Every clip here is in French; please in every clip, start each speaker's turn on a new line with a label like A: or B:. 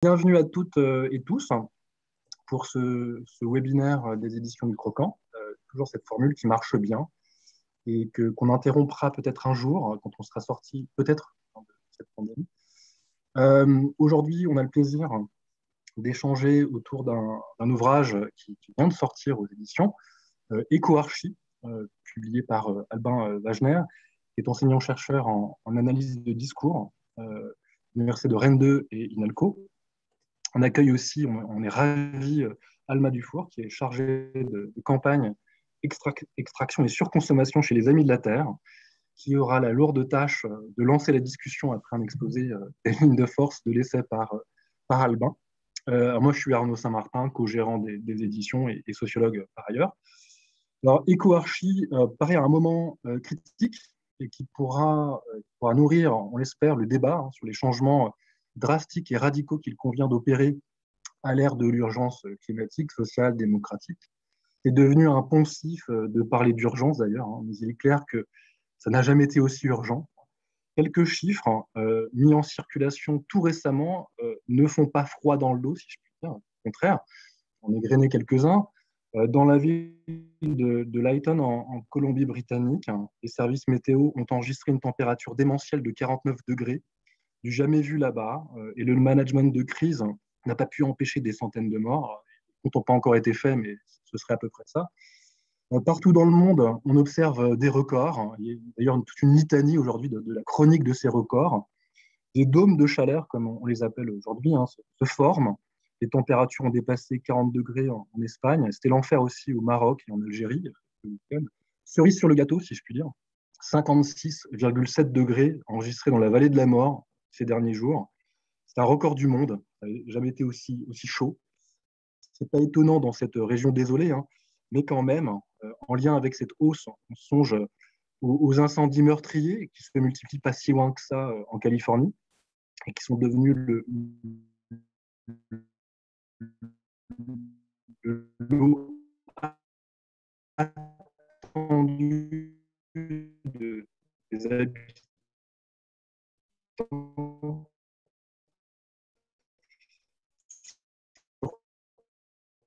A: Bienvenue à toutes et tous pour ce webinaire des éditions du Croquant. Toujours cette formule qui marche bien et qu'on interrompra peut-être un jour quand on sera sorti peut-être de cette pandémie. Aujourd'hui, on a le plaisir d'échanger autour d'un ouvrage qui vient de sortir aux éditions, Écoarchie, publié par Albin Wagner, qui est enseignant-chercheur en analyse de discours à l'Université de Rennes 2 et INALCO. On accueille aussi, on est ravi, Alma Dufour, qui est chargée de campagne extraction et surconsommation chez les Amis de la Terre, qui aura la lourde tâche de lancer la discussion après un exposé des lignes de force de l'essai par Albin. Moi, je suis Arnaud Saint-Martin, co-gérant des éditions et sociologue par ailleurs. Alors, Écoarchie paraît à un moment critique et qui pourra nourrir, on l'espère, le débat sur les changements drastiques et radicaux qu'il convient d'opérer à l'ère de l'urgence climatique, sociale, démocratique. C'est devenu un poncif de parler d'urgence d'ailleurs, mais il est clair que ça n'a jamais été aussi urgent. Quelques chiffres mis en circulation tout récemment ne font pas froid dans le dos, si je puis dire. Au contraire, on est grainé quelques-uns. Dans la ville de Lytton, en Colombie-Britannique, les services météo ont enregistré une température démentielle de 49 degrés, du jamais vu là-bas, et le management de crise n'a pas pu empêcher des centaines de morts. Les comptes n'ont pas encore été faits, mais ce serait à peu près ça. Partout dans le monde, on observe des records. Il y a d'ailleurs toute une litanie aujourd'hui de la chronique de ces records. Des dômes de chaleur, comme on les appelle aujourd'hui, se forment. Les températures ont dépassé 40 degrés en Espagne. C'était l'enfer aussi au Maroc et en Algérie. Cerise sur le gâteau, si je puis dire. 56,7 degrés enregistrés dans la vallée de la mort ces derniers jours. C'est un record du monde. Ça n'a jamais été aussi chaud. C'est pas étonnant dans cette région désolée, mais quand même, en lien avec cette hausse, on songe aux incendies meurtriers qui se multiplient pas si loin que ça en Californie et qui sont devenus l'eau attendue des habitants sur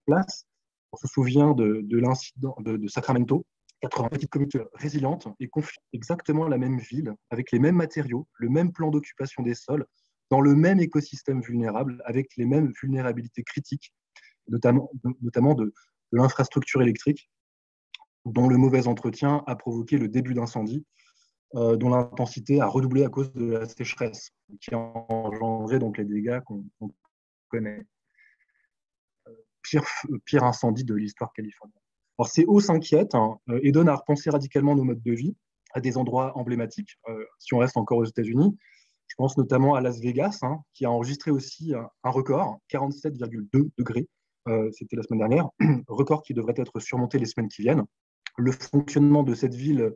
A: place. On se souvient de l'incident de Sacramento, 80 petites communautés résilientes et confient exactement la même ville, avec les mêmes matériaux, le même plan d'occupation des sols, dans le même écosystème vulnérable, avec les mêmes vulnérabilités critiques, notamment de l'infrastructure électrique, dont le mauvais entretien a provoqué le début d'incendie, dont l'intensité a redoublé à cause de la sécheresse, qui a engendré donc les dégâts qu'on connaît. Pire incendie de l'histoire californienne. Alors, ces hauts s'inquiètent et donnent à repenser radicalement nos modes de vie à des endroits emblématiques. Si on reste encore aux États-Unis, je pense notamment à Las Vegas, qui a enregistré aussi un record, 47,2 degrés, c'était la semaine dernière, record qui devrait être surmonté les semaines qui viennent. Le fonctionnement de cette ville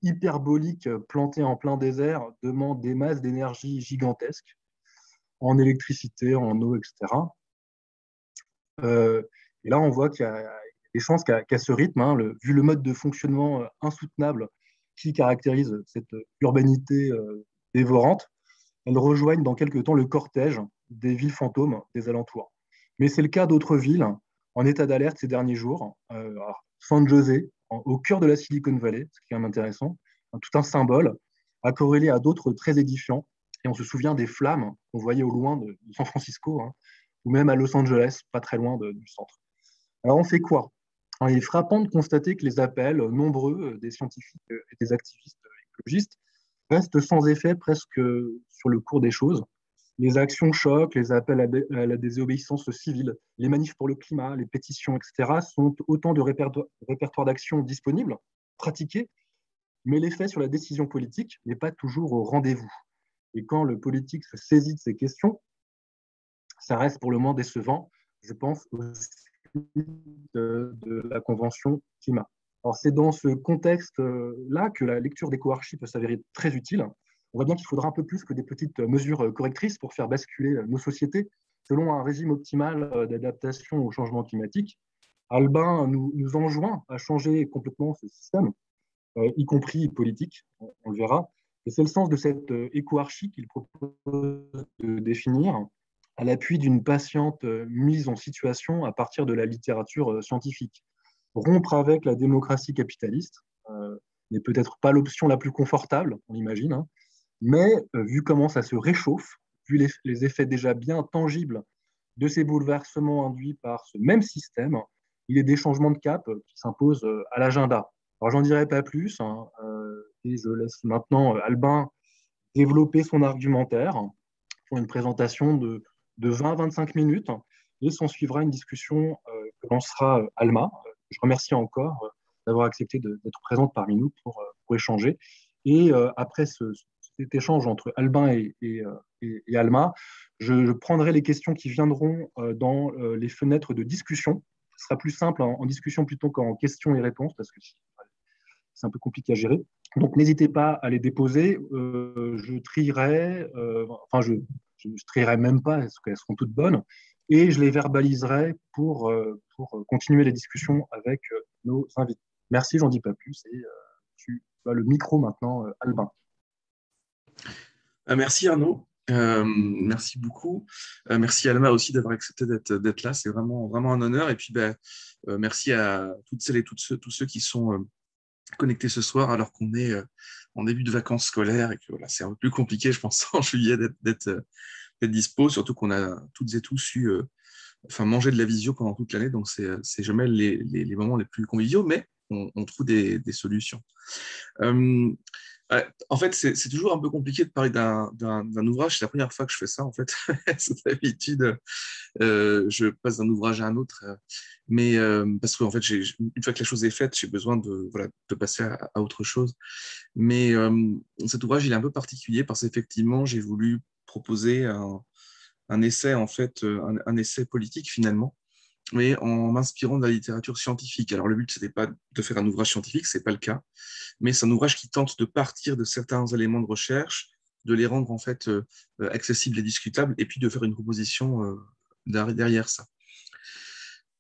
A: hyperbolique plantée en plein désert demande des masses d'énergie gigantesques, en électricité, en eau, etc. Et là, on voit qu'il y a des chances qu'à ce rythme, vu le mode de fonctionnement insoutenable qui caractérise cette urbanité dévorante, elle rejoigne dans quelques temps le cortège des villes fantômes des alentours. Mais c'est le cas d'autres villes en état d'alerte ces derniers jours. San José, au cœur de la Silicon Valley, ce qui est quand même intéressant, tout un symbole, à corréler à d'autres très édifiants. Et on se souvient des flammes qu'on voyait au loin de San Francisco, ou même à Los Angeles, pas très loin du centre. Alors on fait quoi? Il est frappant de constater que les appels nombreux des scientifiques et des activistes écologistes restent sans effet presque sur le cours des choses. Les actions chocs, les appels à la désobéissance civile, les manifs pour le climat, les pétitions, etc., sont autant de répertoires d'actions disponibles, pratiqués, mais l'effet sur la décision politique n'est pas toujours au rendez-vous. Et quand le politique se saisit de ces questions, ça reste pour le moins décevant, je pense, aussi de la Convention climat. Alors, c'est dans ce contexte-là que la lecture d'Écoarchie peut s'avérer très utile. On voit bien qu'il faudra un peu plus que des petites mesures correctrices pour faire basculer nos sociétés selon un régime optimal d'adaptation au changement climatique. Albin nous enjoint à changer complètement ce système, y compris politique, on le verra. Et c'est le sens de cette écoarchie qu'il propose de définir, à l'appui d'une patiente mise en situation à partir de la littérature scientifique. Rompre avec la démocratie capitaliste n'est peut-être pas l'option la plus confortable, on l'imagine, hein, mais vu comment ça se réchauffe, vu les effets déjà bien tangibles de ces bouleversements induits par ce même système, il est des changements de cap qui s'imposent à l'agenda. Alors, j'en dirai pas plus, hein, et je laisse maintenant Albin développer son argumentaire pour une présentation de 20-25 minutes, et s'en suivra une discussion que lancera Alma. Je remercie encore d'avoir accepté d'être présente parmi nous pour échanger. Et après cet échange entre Albin et Alma, je prendrai les questions qui viendront dans les fenêtres de discussion. Ce sera plus simple en discussion plutôt qu'en questions et réponses, parce que c'est un peu compliqué à gérer. Donc, n'hésitez pas à les déposer. Je trierai, enfin, je trierai même pas, parce qu'elles seront toutes bonnes, et je les verbaliserai pour continuer les discussions avec nos invités. Merci, j'en dis pas plus, et tu as le micro maintenant, Albin.
B: Merci Arnaud, merci beaucoup. Merci Alma aussi d'avoir accepté d'être là, c'est vraiment un honneur. Et puis merci à toutes celles et tous ceux qui sont connectés ce soir alors qu'on est en début de vacances scolaires et que voilà, c'est un peu plus compliqué, je pense, en juillet d'être dispo, surtout qu'on a toutes et tous eu manger de la visio pendant toute l'année, donc c'est jamais les moments les plus conviviaux, mais on trouve des solutions. En fait, c'est toujours un peu compliqué de parler d'un ouvrage. C'est la première fois que je fais ça, en fait. D'habitude, je passe d'un ouvrage à un autre. Mais parce qu'en fait, une fois que la chose est faite, j'ai besoin de passer à autre chose. Mais cet ouvrage, il est un peu particulier parce qu'effectivement, j'ai voulu proposer un essai, en fait, un essai politique, finalement, mais en m'inspirant de la littérature scientifique. Alors, le but, ce n'était pas de faire un ouvrage scientifique, ce n'est pas le cas, mais c'est un ouvrage qui tente de partir de certains éléments de recherche, de les rendre en fait accessibles et discutables, et puis de faire une proposition derrière ça.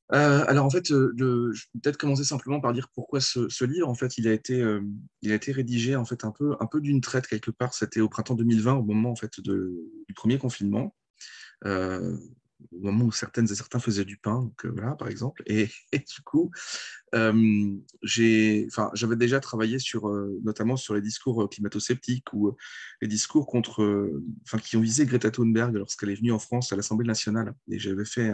B: Alors en fait, je vais peut-être commencer simplement par dire pourquoi ce livre. En fait, il a été rédigé en fait un peu d'une traite quelque part. C'était au printemps 2020, au moment en fait du premier confinement. Au moment où certaines et certains faisaient du pain, donc voilà, par exemple. Et du coup, j'avais déjà travaillé notamment sur les discours climato-sceptiques ou les discours qui ont visé Greta Thunberg lorsqu'elle est venue en France à l'Assemblée nationale. Et j'avais fait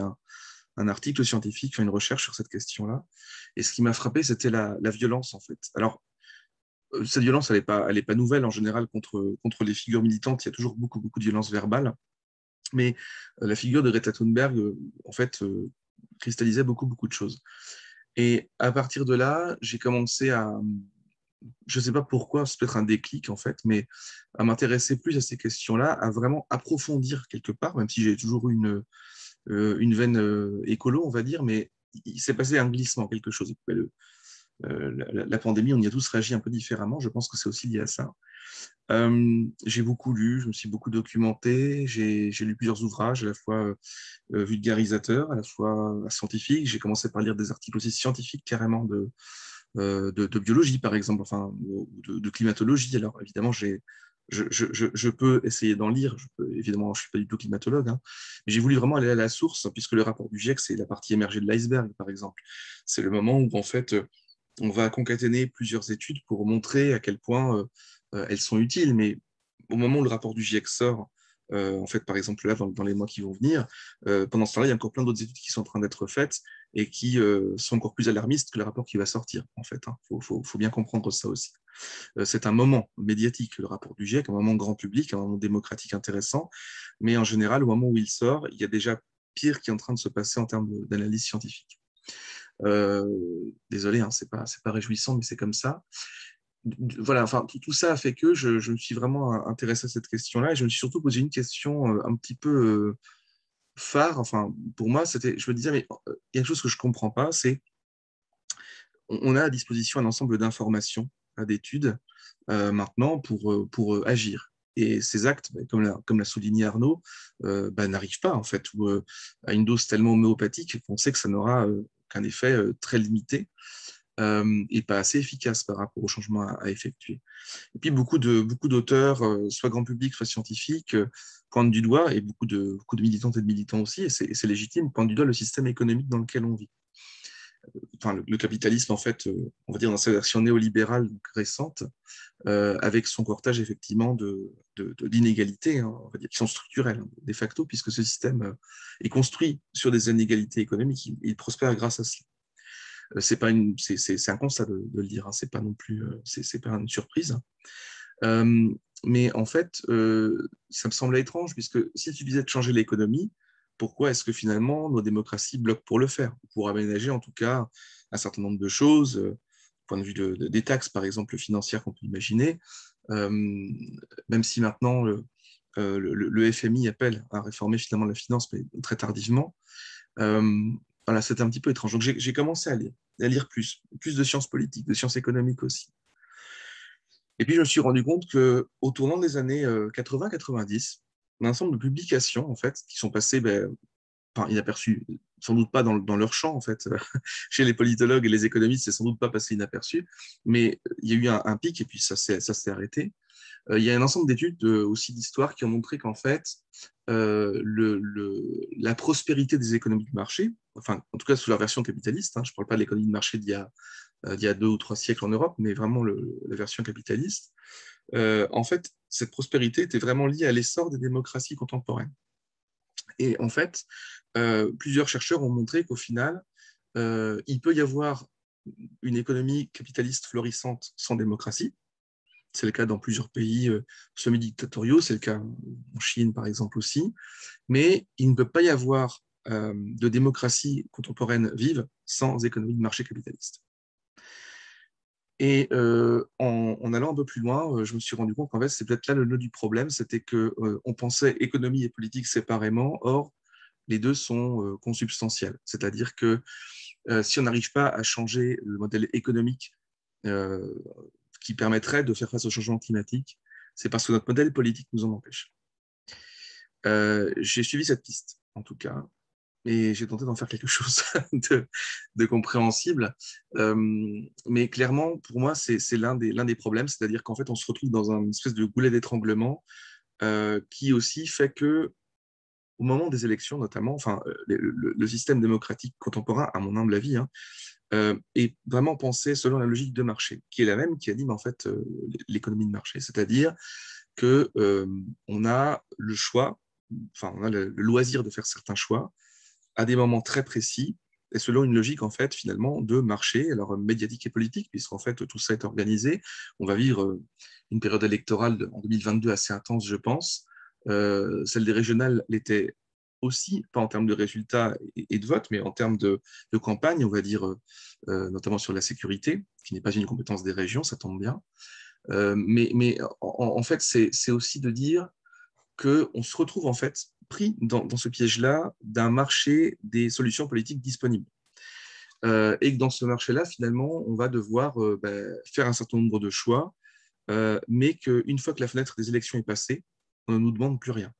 B: un article scientifique, une recherche sur cette question-là. Et ce qui m'a frappé, c'était la violence, en fait. Alors, cette violence, elle est pas nouvelle en général contre les figures militantes. Il y a toujours beaucoup de violence verbale. Mais la figure de Greta Thunberg, en fait, cristallisait beaucoup de choses. Et à partir de là, j'ai commencé je ne sais pas pourquoi, c'est peut-être un déclic en fait, mais à m'intéresser plus à ces questions-là, à vraiment approfondir quelque part, même si j'ai toujours eu une veine écolo, on va dire, mais il s'est passé un glissement, quelque chose. La pandémie, on y a tous réagi un peu différemment, je pense que c'est aussi lié à ça. J'ai beaucoup lu, je me suis beaucoup documenté, j'ai lu plusieurs ouvrages, à la fois vulgarisateurs, à la fois scientifiques. J'ai commencé par lire des articles aussi scientifiques carrément de biologie, par exemple, enfin, de climatologie. Alors évidemment, je peux essayer d'en lire, évidemment, je ne suis pas du tout climatologue, hein, mais j'ai voulu vraiment aller à la source, puisque le rapport du GIEC, c'est la partie émergée de l'iceberg, par exemple. C'est le moment où, en fait, on va concaténer plusieurs études pour montrer à quel point elles sont utiles. Mais au moment où le rapport du GIEC sort, en fait, par exemple, là, dans les mois qui vont venir, pendant ce temps-là, il y a encore plein d'autres études qui sont en train d'être faites et qui sont encore plus alarmistes que le rapport qui va sortir, en fait. Faut bien comprendre ça aussi. C'est un moment médiatique, le rapport du GIEC, un moment grand public, un moment démocratique intéressant, mais en général, au moment où il sort, il y a déjà pire qui est en train de se passer en termes d'analyse scientifique. Désolé, hein, c'est pas réjouissant, mais c'est comme ça. Voilà, enfin, tout ça a fait que je me suis vraiment intéressé à cette question-là et je me suis surtout posé une question un petit peu phare. Enfin, pour moi, je me disais, mais il y a quelque chose que je ne comprends pas, c'est on a à disposition un ensemble d'informations, d'études maintenant pour agir. Et ces actes, comme l'a souligné Arnaud, n'arrivent pas en fait, à une dose tellement homéopathique qu'on sait que ça n'aura qu'un effet très limité. et pas assez efficace par rapport aux changements à effectuer. Et puis beaucoup d'auteurs, soit grand public, soit scientifiques, pointent du doigt, et beaucoup de militantes et de militants aussi, et c'est légitime, pointent du doigt le système économique dans lequel on vit. Enfin, le capitalisme, en fait, on va dire dans sa version néolibérale donc récente, avec son cortège effectivement d'inégalités, hein, on va dire, qui sont structurelles, hein, de facto, puisque ce système est construit sur des inégalités économiques, il prospère grâce à cela. C'est un constat de le dire, hein, c'est pas non plus, c'est pas une surprise. Mais en fait, ça me semblait étrange, puisque si tu disais de changer l'économie, pourquoi est-ce que finalement nos démocraties bloquent pour le faire, pour aménager en tout cas un certain nombre de choses, du point de vue des taxes, par exemple, financières qu'on peut imaginer, même si maintenant le FMI appelle à réformer finalement la finance, mais très tardivement. Voilà, c'était un petit peu étrange. Donc j'ai commencé à lire plus de sciences politiques, de sciences économiques aussi. Et puis je me suis rendu compte qu'au tournant des années 80-90, un ensemble de publications en fait qui sont passées inaperçues, sans doute pas dans leur champ en fait. Chez les politologues et les économistes, c'est sans doute pas passé inaperçu, mais il y a eu un pic et puis ça s'est arrêté. Il y a un ensemble d'études aussi d'histoire qui ont montré qu'en fait, la prospérité des économies de marché, enfin, en tout cas sous leur version capitaliste, hein, je ne parle pas de l'économie de marché d'il y a 2 ou 3 siècles en Europe, mais vraiment la version capitaliste, en fait, cette prospérité était vraiment liée à l'essor des démocraties contemporaines. Et en fait, plusieurs chercheurs ont montré qu'au final, il peut y avoir une économie capitaliste florissante sans démocratie. C'est le cas dans plusieurs pays semi-dictatoriaux, c'est le cas en Chine par exemple aussi, mais il ne peut pas y avoir de démocratie contemporaine vive sans économie de marché capitaliste. Et en allant un peu plus loin, je me suis rendu compte qu'en fait, c'est peut-être là le nœud du problème, c'était qu'on pensait économie et politique séparément, or les deux sont consubstantiels. C'est-à-dire que si on n'arrive pas à changer le modèle économique qui permettrait de faire face au changement climatique, c'est parce que notre modèle politique nous en empêche. J'ai suivi cette piste, en tout cas, et j'ai tenté d'en faire quelque chose de compréhensible. Mais clairement, pour moi, c'est l'un des problèmes, c'est-à-dire qu'en fait, on se retrouve dans une espèce de goulet d'étranglement qui aussi fait que, au moment des élections notamment, enfin, le système démocratique contemporain, à mon humble avis, hein, est vraiment pensé selon la logique de marché, qui est la même qui anime en fait l'économie de marché, c'est-à-dire que on a le choix, enfin, on a le loisir de faire certains choix à des moments très précis et selon une logique en fait finalement de marché, alors médiatique et politique, puisqu'en fait tout ça est organisé. On va vivre une période électorale en 2022 assez intense, je pense. Celle des régionales l'était aussi, pas en termes de résultats et de vote, mais en termes de campagne, on va dire, notamment sur la sécurité, qui n'est pas une compétence des régions, ça tombe bien. Mais en fait, c'est aussi de dire qu'on se retrouve en fait pris dans ce piège-là d'un marché des solutions politiques disponibles. Et que dans ce marché-là, finalement, on va devoir faire un certain nombre de choix, mais qu'une fois que la fenêtre des élections est passée, on ne nous demande plus rien.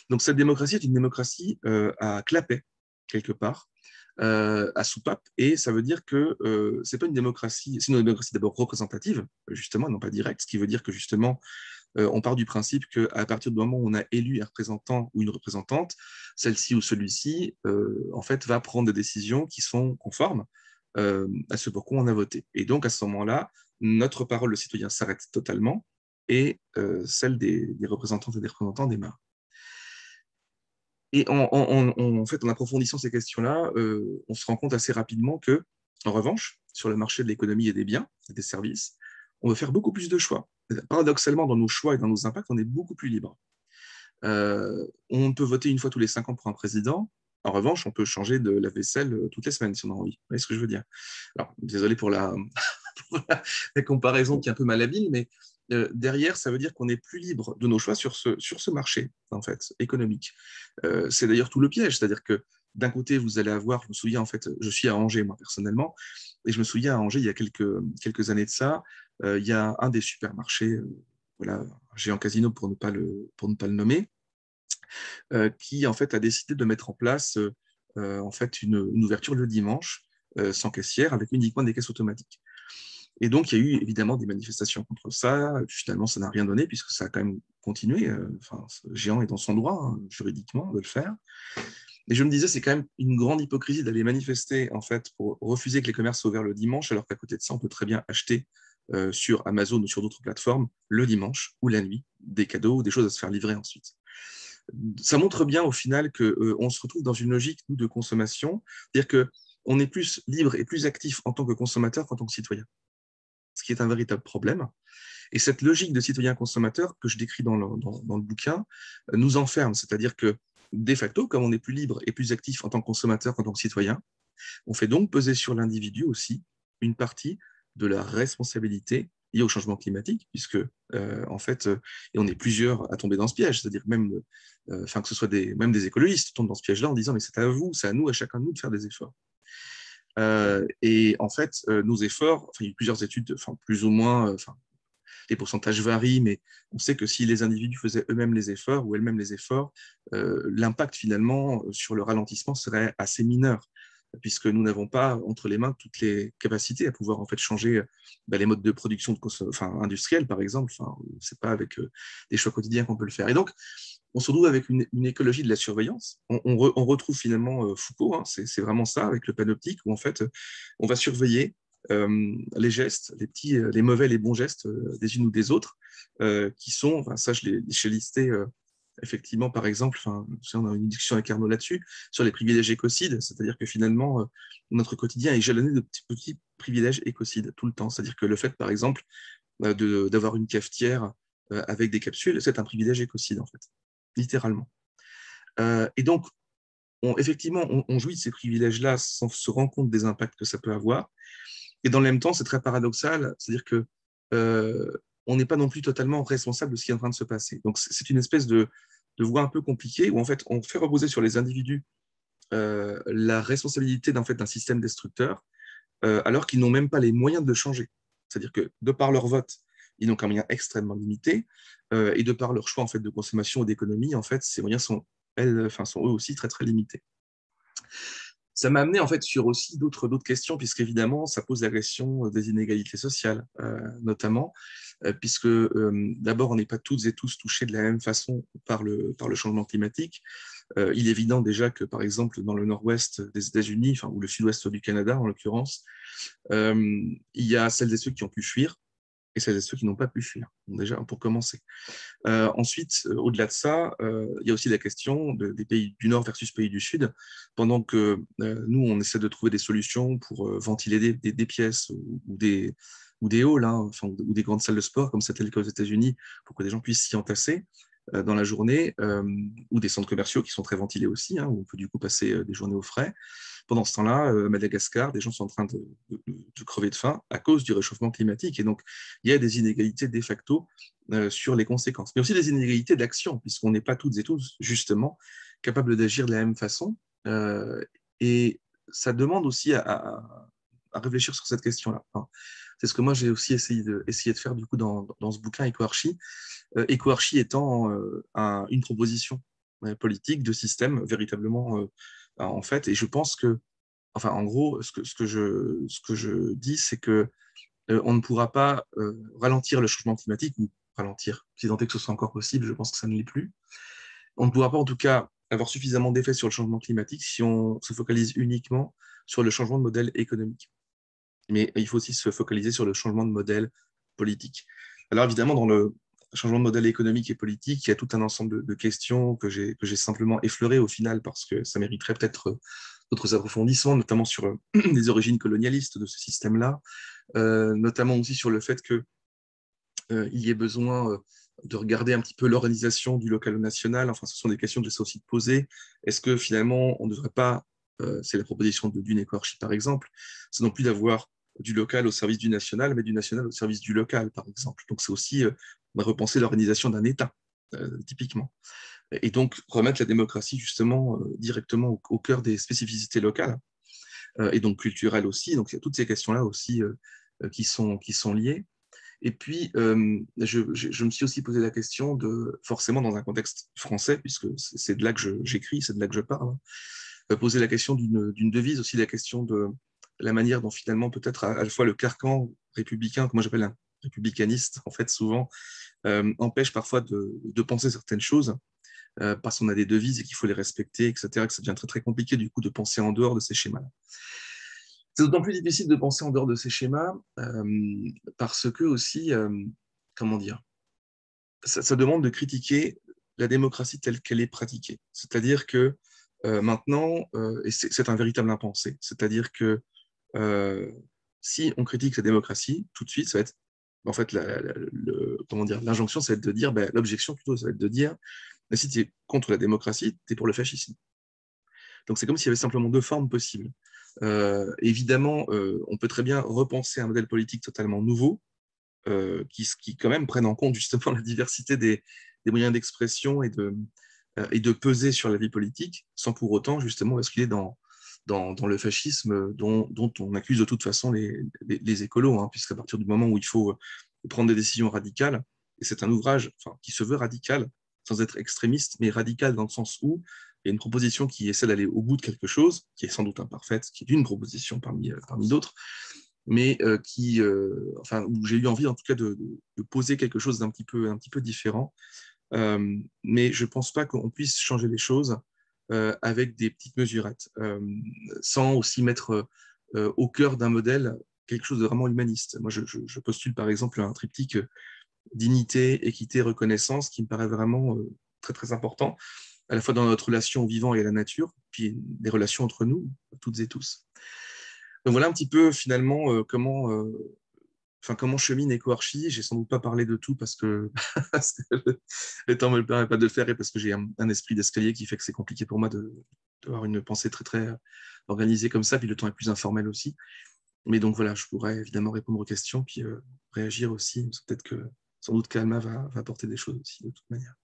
B: Donc cette démocratie est une démocratie à clapet, quelque part, à soupape, et ça veut dire que c'est pas une démocratie, c'est une démocratie d'abord représentative, justement, non pas directe, ce qui veut dire que justement, on part du principe qu'à partir du moment où on a élu un représentant ou une représentante, celle-ci ou celui-ci, en fait, va prendre des décisions qui sont conformes à ce pour quoi on a voté. Et donc, à ce moment-là, notre parole, le citoyen, s'arrête totalement et celle des représentantes et des représentants démarre. Et en fait, en approfondissant ces questions-là, on se rend compte assez rapidement que, en revanche, sur le marché de l'économie et des biens et des services, on va faire beaucoup plus de choix. Paradoxalement, dans nos choix et dans nos impacts, on est beaucoup plus libre. On peut voter une fois tous les 5 ans pour un président. En revanche, on peut changer de la vaisselle toutes les semaines si on a envie. Vous voyez ce que je veux dire? Alors, désolé pour la comparaison qui est un peu malhabile, mais derrière, ça veut dire qu'on est plus libre de nos choix sur ce marché, en fait, économique. C'est d'ailleurs tout le piège, c'est-à-dire que d'un côté, vous allez avoir, je me souviens, en fait, je suis à Angers, moi, personnellement, et je me souviens à Angers, il y a quelques années de ça, il y a un des supermarchés, voilà, un géant casino pour ne pas le nommer, qui, en fait, a décidé de mettre en place, en fait, une ouverture le dimanche, sans caissière, avec uniquement des caisses automatiques. Et donc, il y a eu évidemment des manifestations contre ça. Finalement, ça n'a rien donné puisque ça a quand même continué. Enfin, Géant est dans son droit, hein, juridiquement, de le faire. Et je me disais, c'est quand même une grande hypocrisie d'aller manifester en fait pour refuser que les commerces soient ouverts le dimanche, alors qu'à côté de ça, on peut très bien acheter sur Amazon ou sur d'autres plateformes le dimanche ou la nuit des cadeaux ou des choses à se faire livrer ensuite. Ça montre bien au final qu'on se retrouve dans une logique nous, de consommation, c'est-à-dire qu'on est plus libre et plus actif en tant que consommateur qu'en tant que citoyen, ce qui est un véritable problème. Et cette logique de citoyen-consommateur que je décris dans le bouquin nous enferme, c'est-à-dire que de facto, comme on est plus libre et plus actif en tant que consommateur qu'en tant que citoyen, on fait donc peser sur l'individu aussi une partie de la responsabilité liée au changement climatique, puisque en fait, et on est plusieurs à tomber dans ce piège, c'est-à-dire même, que ce soit même des écologistes tombent dans ce piège-là en disant mais c'est à vous, c'est à nous, à chacun de nous de faire des efforts. Et en fait, nos efforts, il y a eu plusieurs études, plus ou moins, les pourcentages varient, mais on sait que si les individus faisaient eux-mêmes les efforts ou elles-mêmes les efforts, l'impact finalement sur le ralentissement serait assez mineur, puisque nous n'avons pas entre les mains toutes les capacités à pouvoir en fait changer les modes de production industriels, par exemple. C'est pas avec des choix quotidiens qu'on peut le faire. Et donc, on se retrouve avec une écologie de la surveillance. On retrouve finalement Foucault, hein, c'est vraiment ça, avec le panoptique, où en fait, on va surveiller les gestes, les mauvais, les bons gestes des unes ou des autres, qui sont, ça je l'ai listé effectivement, par exemple, on a une discussion avec Arnaud là-dessus, sur les privilèges écocides, c'est-à-dire que finalement, notre quotidien est jalonné de petits privilèges écocides tout le temps. C'est-à-dire que le fait, par exemple, d'avoir une cafetière avec des capsules, c'est un privilège écocide, en fait, littéralement. Et donc, effectivement, on jouit de ces privilèges-là sans se rendre compte des impacts que ça peut avoir. Et dans le même temps, c'est très paradoxal, c'est-à-dire que on n'est pas non plus totalement responsable de ce qui est en train de se passer. Donc, c'est une espèce de voie un peu compliquée où en fait, on fait reposer sur les individus la responsabilité d'un système destructeur, alors qu'ils n'ont même pas les moyens de le changer. C'est-à-dire que de par leur vote, ils n'ont qu'un moyen extrêmement limité, et de par leur choix en fait de consommation ou d'économie, en fait, ces moyens sont eux aussi très très limités. Ça m'a amené en fait sur aussi d'autres questions, puisqu'évidemment, ça pose la question des inégalités sociales, notamment, puisque d'abord, on n'est pas toutes et tous touchés de la même façon par le changement climatique. Il est évident déjà que, par exemple, dans le nord-ouest des États-Unis, ou le sud-ouest du Canada en l'occurrence, il y a celles et ceux qui ont pu fuir et celles et ceux qui n'ont pas pu fuir, déjà pour commencer. Ensuite, au-delà de ça, il y a aussi la question des pays du Nord versus pays du Sud. Pendant que nous, on essaie de trouver des solutions pour ventiler des pièces ou des halls, ou des grandes salles de sport, comme c'était le cas aux États-Unis, pour que des gens puissent s'y entasser dans la journée, ou des centres commerciaux qui sont très ventilés aussi, où on peut du coup passer des journées au frais. Pendant ce temps-là, à Madagascar, des gens sont en train de crever de faim à cause du réchauffement climatique. Et donc, il y a des inégalités de facto sur les conséquences, mais aussi des inégalités d'action, puisqu'on n'est pas toutes et tous, justement, capables d'agir de la même façon. Et ça demande aussi à réfléchir sur cette question-là. C'est ce que moi, j'ai aussi essayé de faire, du coup, dans ce bouquin EcoArchi. EcoArchi étant une proposition politique de système, véritablement, en fait. Et je pense que, en gros, ce que je dis, c'est que on ne pourra pas ralentir le changement climatique, ou ralentir, si tant est que ce soit encore possible, je pense que ça ne l'est plus. On ne pourra pas, en tout cas, avoir suffisamment d'effets sur le changement climatique si on se focalise uniquement sur le changement de modèle économique. Mais il faut aussi se focaliser sur le changement de modèle politique. Alors évidemment, dans le changement de modèle économique et politique, il y a tout un ensemble de questions que j'ai simplement effleurées au final, parce que ça mériterait peut-être d'autres approfondissements, notamment sur les origines colonialistes de ce système-là, notamment aussi sur le fait qu'il y ait besoin de regarder un petit peu l'organisation du local au national. Enfin, ce sont des questions que j'essaie aussi de poser. Est-ce que finalement, on ne devrait pas, c'est la proposition de Dune Ecoarchi par exemple, c'est non plus d'avoir du local au service du national, mais du national au service du local, par exemple. Donc, c'est aussi repenser l'organisation d'un État, typiquement. Et donc, remettre la démocratie, justement, directement au cœur des spécificités locales, et donc culturelles aussi. Donc, il y a toutes ces questions-là aussi qui sont liées. Et puis, je me suis aussi posé la question de, forcément dans un contexte français, puisque c'est de là que j'écris, c'est de là que je parle, poser la question d'une devise, aussi la question la manière dont finalement peut-être à la fois le carcan républicain, que moi j'appelle un républicaniste, en fait, souvent, empêche parfois de penser certaines choses, parce qu'on a des devises et qu'il faut les respecter, etc., que ça devient très, très compliqué, du coup, de penser en dehors de ces schémas-là. C'est d'autant plus difficile de penser en dehors de ces schémas, parce que aussi, comment dire, ça demande de critiquer la démocratie telle qu'elle est pratiquée. C'est-à-dire que maintenant, et c'est un véritable impensé, c'est-à-dire que si on critique la démocratie, tout de suite, ça va être, en fait, comment dire, l'injonction, ça va être de dire, l'objection plutôt, ça va être de dire, si tu es contre la démocratie, tu es pour le fascisme. Donc c'est comme s'il y avait simplement deux formes possibles. Évidemment, on peut très bien repenser un modèle politique totalement nouveau, qui quand même prennent en compte justement la diversité des moyens d'expression et de peser sur la vie politique, sans pour autant justement basculer dans le fascisme dont on accuse de toute façon les écolos, hein, puisqu'à partir du moment où il faut prendre des décisions radicales, et c'est un ouvrage qui se veut radical, sans être extrémiste, mais radical dans le sens où il y a une proposition qui essaie d'aller au bout de quelque chose, qui est sans doute imparfaite, qui est une proposition parmi d'autres, mais où j'ai eu envie en tout cas de poser quelque chose d'un petit peu différent. Mais je ne pense pas qu'on puisse changer les choses avec des petites mesurettes, sans aussi mettre au cœur d'un modèle quelque chose de vraiment humaniste. Moi, je postule par exemple un triptyque dignité, équité, reconnaissance qui me paraît vraiment très très important, à la fois dans notre relation au vivant et à la nature, puis les relations entre nous, toutes et tous. Donc voilà un petit peu finalement comment chemine EcoArchi. J'ai sans doute pas parlé de tout parce que, parce que le temps ne me le permet pas de le faire et parce que j'ai un esprit d'escalier qui fait que c'est compliqué pour moi d'avoir une pensée très, très organisée comme ça, puis le temps est plus informel aussi. Mais donc voilà, je pourrais évidemment répondre aux questions, puis réagir aussi. Peut-être que sans doute qu'Alma va apporter des choses aussi de toute manière.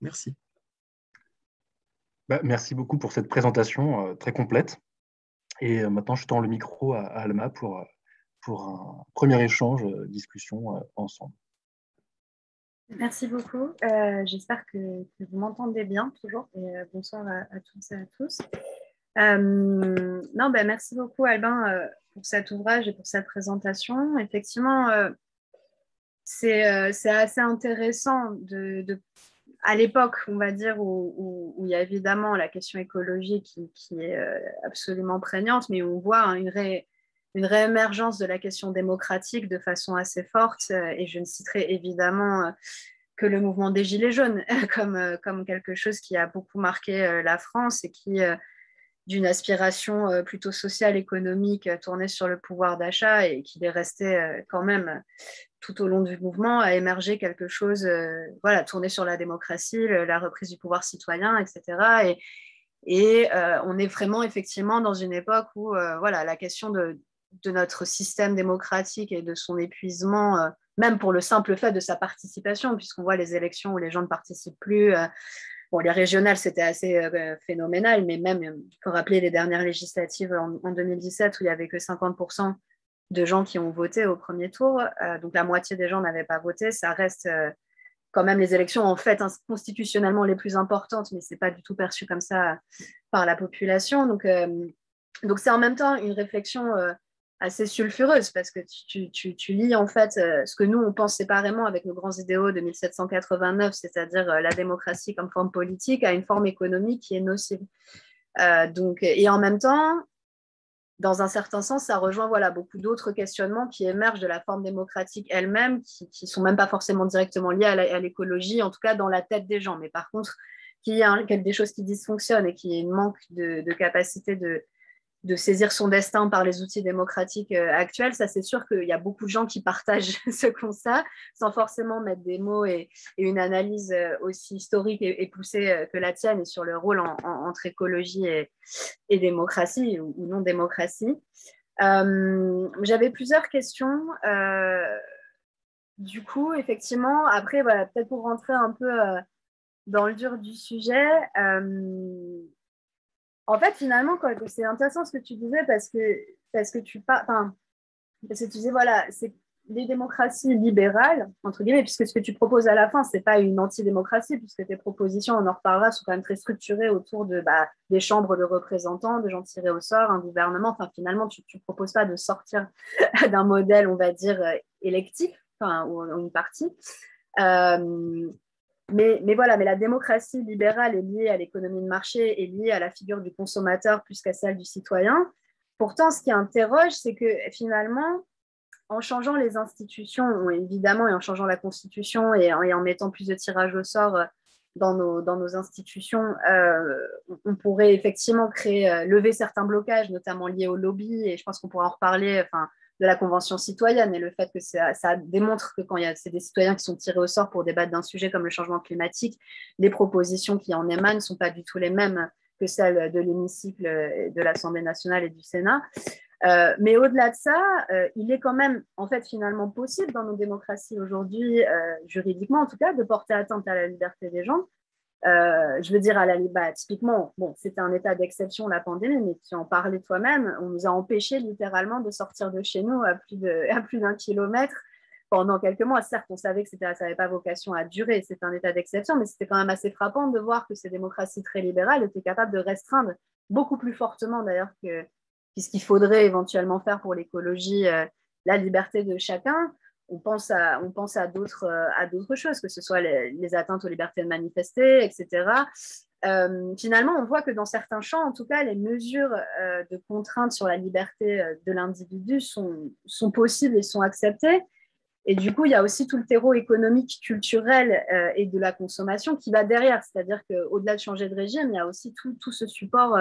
B: Merci.
A: Merci beaucoup pour cette présentation très complète. Et maintenant, je tends le micro à Alma pour un premier échange, discussion ensemble.
C: Merci beaucoup. J'espère que vous m'entendez bien toujours. Et bonsoir à toutes et à tous. Merci beaucoup, Albin, pour cet ouvrage et pour cette présentation. Effectivement, c'est assez intéressant à l'époque, on va dire, où il y a évidemment la question écologique qui est absolument prégnante, mais où on voit une réémergence de la question démocratique de façon assez forte. Et je ne citerai évidemment que le mouvement des Gilets jaunes comme quelque chose qui a beaucoup marqué la France et qui, d'une aspiration plutôt sociale, économique, tournée sur le pouvoir d'achat et qu'il est resté quand même tout au long du mouvement à émerger quelque chose tourné sur la démocratie, la reprise du pouvoir citoyen, etc. Et on est vraiment effectivement dans une époque où la question de notre système démocratique et de son épuisement, même pour le simple fait de sa participation, puisqu'on voit les élections où les gens ne participent plus. Les régionales, c'était assez phénoménal, mais même, il faut rappeler les dernières législatives en 2017 où il n'y avait que 50% de gens qui ont voté au premier tour. Donc la moitié des gens n'avaient pas voté. Ça reste quand même les élections en fait constitutionnellement les plus importantes, mais ce n'est pas du tout perçu comme ça par la population. Donc c'est en même temps une réflexion assez sulfureuse parce que tu lis en fait ce que nous on pense séparément avec nos grands idéaux de 1789, c'est-à-dire la démocratie comme forme politique, à une forme économique qui est nocive. Et en même temps, dans un certain sens, ça rejoint beaucoup d'autres questionnements qui émergent de la forme démocratique elle-même, qui ne sont même pas forcément directement liés à l'écologie, en tout cas dans la tête des gens. Mais par contre, qu'il y a des choses qui dysfonctionnent et qu'il y a une manque de capacité de saisir son destin par les outils démocratiques actuels, ça c'est sûr qu'il y a beaucoup de gens qui partagent ce constat, sans forcément mettre des mots et une analyse aussi historique et poussée que la tienne et sur le rôle entre écologie et démocratie ou non-démocratie. J'avais plusieurs questions. Du coup, effectivement, après, peut-être pour rentrer un peu dans le dur du sujet, en fait, finalement, c'est intéressant ce que tu disais parce que tu disais, les démocraties libérales, entre guillemets, puisque ce que tu proposes à la fin, ce n'est pas une antidémocratie, puisque tes propositions, on en reparlera, sont quand même très structurées autour des chambres de représentants, de gens tirés au sort, un gouvernement. Enfin, finalement, tu ne proposes pas de sortir d'un modèle, on va dire, électif, enfin, ou une partie. Mais voilà, mais la démocratie libérale est liée à l'économie de marché, est liée à la figure du consommateur plus qu'à celle du citoyen. Pourtant, ce qui interroge, c'est que finalement, en changeant les institutions, évidemment, et en changeant la Constitution et en mettant plus de tirage au sort dans nos institutions, on pourrait effectivement lever certains blocages, notamment liés au lobby, et je pense qu'on pourra en reparler, de la Convention citoyenne et le fait que ça démontre que quand c'est des citoyens qui sont tirés au sort pour débattre d'un sujet comme le changement climatique, les propositions qui en émanent ne sont pas du tout les mêmes que celles de l'hémicycle de l'Assemblée nationale et du Sénat. Mais au-delà de ça, il est quand même, en fait, finalement possible dans nos démocraties aujourd'hui, juridiquement en tout cas, de porter atteinte à la liberté des gens. Je veux dire, typiquement, bon, c'était un état d'exception, la pandémie, mais tu en parlais toi-même, on nous a empêchés littéralement de sortir de chez nous à plus d'1 kilomètre pendant quelques mois. Certes, on savait que ça n'avait pas vocation à durer, c'était un état d'exception, mais c'était quand même assez frappant de voir que ces démocraties très libérales étaient capables de restreindre beaucoup plus fortement d'ailleurs que ce qu'il faudrait éventuellement faire pour l'écologie, la liberté de chacun. On pense à d'autres choses, que ce soit les atteintes aux libertés de manifester, etc. Finalement, on voit que dans certains champs, en tout cas, les mesures de contrainte sur la liberté de l'individu sont possibles et sont acceptées. Et du coup, il y a aussi tout le terreau économique, culturel et de la consommation qui va derrière. C'est-à-dire qu'au-delà de changer de régime, il y a aussi tout ce support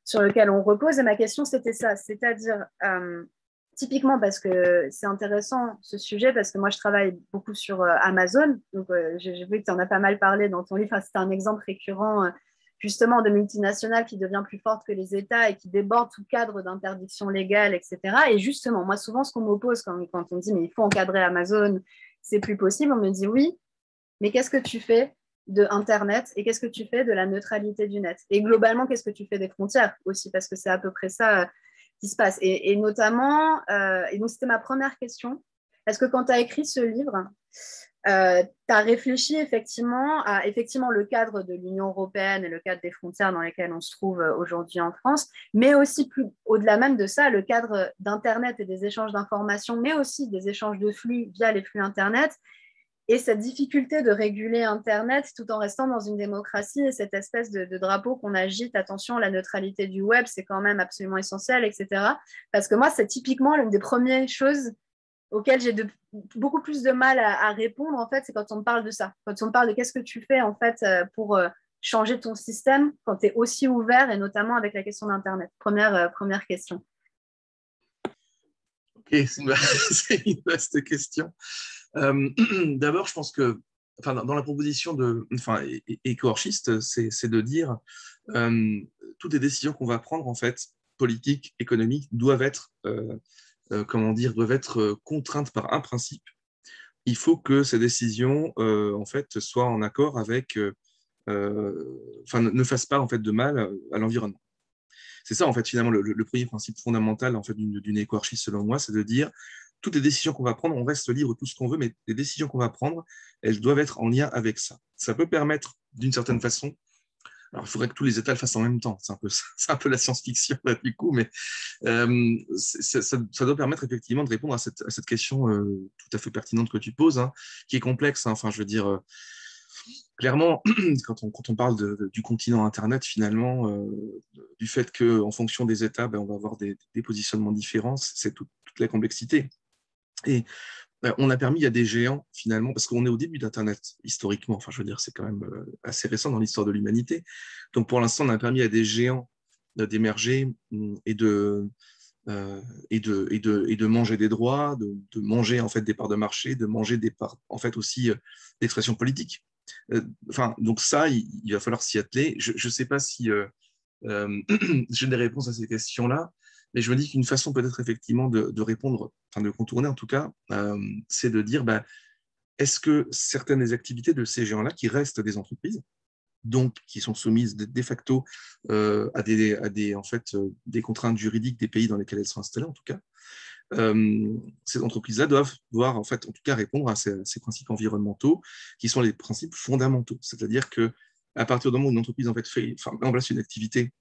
C: sur lequel on repose. Et ma question, c'était ça. C'est-à-dire, typiquement, parce que c'est intéressant ce sujet, parce que moi, je travaille beaucoup sur Amazon. Donc, j'ai vu que tu en as pas mal parlé dans ton livre. Enfin, c'était un exemple récurrent, justement, de multinationales qui devient plus forte que les États et qui déborde tout cadre d'interdiction légale, etc. Et justement, moi, souvent, ce qu'on m'oppose quand on me dit, mais il faut encadrer Amazon, c'est plus possible, on me dit oui, mais qu'est-ce que tu fais de Internet et qu'est-ce que tu fais de la neutralité du net? Et globalement, qu'est-ce que tu fais des frontières aussi? Parce que c'est à peu près ça qui se passe. Et notamment, et donc c'était ma première question, est-ce que quand tu as écrit ce livre, tu as réfléchi effectivement à le cadre de l'Union européenne et le cadre des frontières dans lesquelles on se trouve aujourd'hui en France, mais aussi plus au-delà même de ça, le cadre d'Internet et des échanges d'informations, mais aussi des échanges de flux via les flux Internet, et cette difficulté de réguler Internet tout en restant dans une démocratie et cette espèce de drapeau qu'on agite, attention, la neutralité du web, c'est quand même absolument essentiel, etc. Parce que moi, c'est typiquement l'une des premières choses auxquelles j'ai beaucoup plus de mal à répondre, en fait, c'est quand on me parle de ça. Quand on me parle de qu'est-ce que tu fais, en fait, pour changer ton système quand tu es aussi ouvert, et notamment avec la question d'Internet. Première question.
B: Ok, c'est une vaste question. D'abord, je pense que dans la proposition éco-archiste, c'est de dire toutes les décisions qu'on va prendre, en fait, politiques, économiques, doivent être contraintes par un principe. Il faut que ces décisions, en fait, soient en accord avec, ne fassent pas en fait de mal à l'environnement. C'est ça, en fait, finalement, le premier principe fondamental en fait, d'une éco-archie, selon moi, c'est de dire toutes les décisions qu'on va prendre, on reste libre tout ce qu'on veut, mais les décisions qu'on va prendre, elles doivent être en lien avec ça. Ça peut permettre, d'une certaine façon, alors il faudrait que tous les États le fassent en même temps, c'est un peu la science-fiction là, du coup, mais ça doit permettre effectivement de répondre à cette question tout à fait pertinente que tu poses, hein, qui est complexe. Hein, enfin, je veux dire, clairement, quand on parle du continent Internet, finalement, du fait qu'en fonction des États, on va avoir des positionnements différents, c'est toute la complexité. Et on a permis à des géants, finalement, parce qu'on est au début d'Internet, historiquement, enfin, je veux dire, c'est quand même assez récent dans l'histoire de l'humanité. Donc, pour l'instant, on a permis à des géants d'émerger et de manger des droits, de manger, en fait, des parts de marché, de manger des parts, en fait, aussi d'expression politique. Donc ça, il va falloir s'y atteler. Je ne sais pas si j'ai des réponses à ces questions-là, mais je me dis qu'une façon peut-être effectivement de répondre, enfin de contourner en tout cas, c'est de dire, est-ce que certaines des activités de ces géants-là, qui restent des entreprises, donc qui sont soumises de facto à des contraintes juridiques des pays dans lesquels elles sont installées en tout cas, ces entreprises-là doivent pouvoir, en fait, en tout cas, répondre à ces principes environnementaux qui sont les principes fondamentaux. C'est-à-dire que à partir du moment où une entreprise en fait, met en place une activité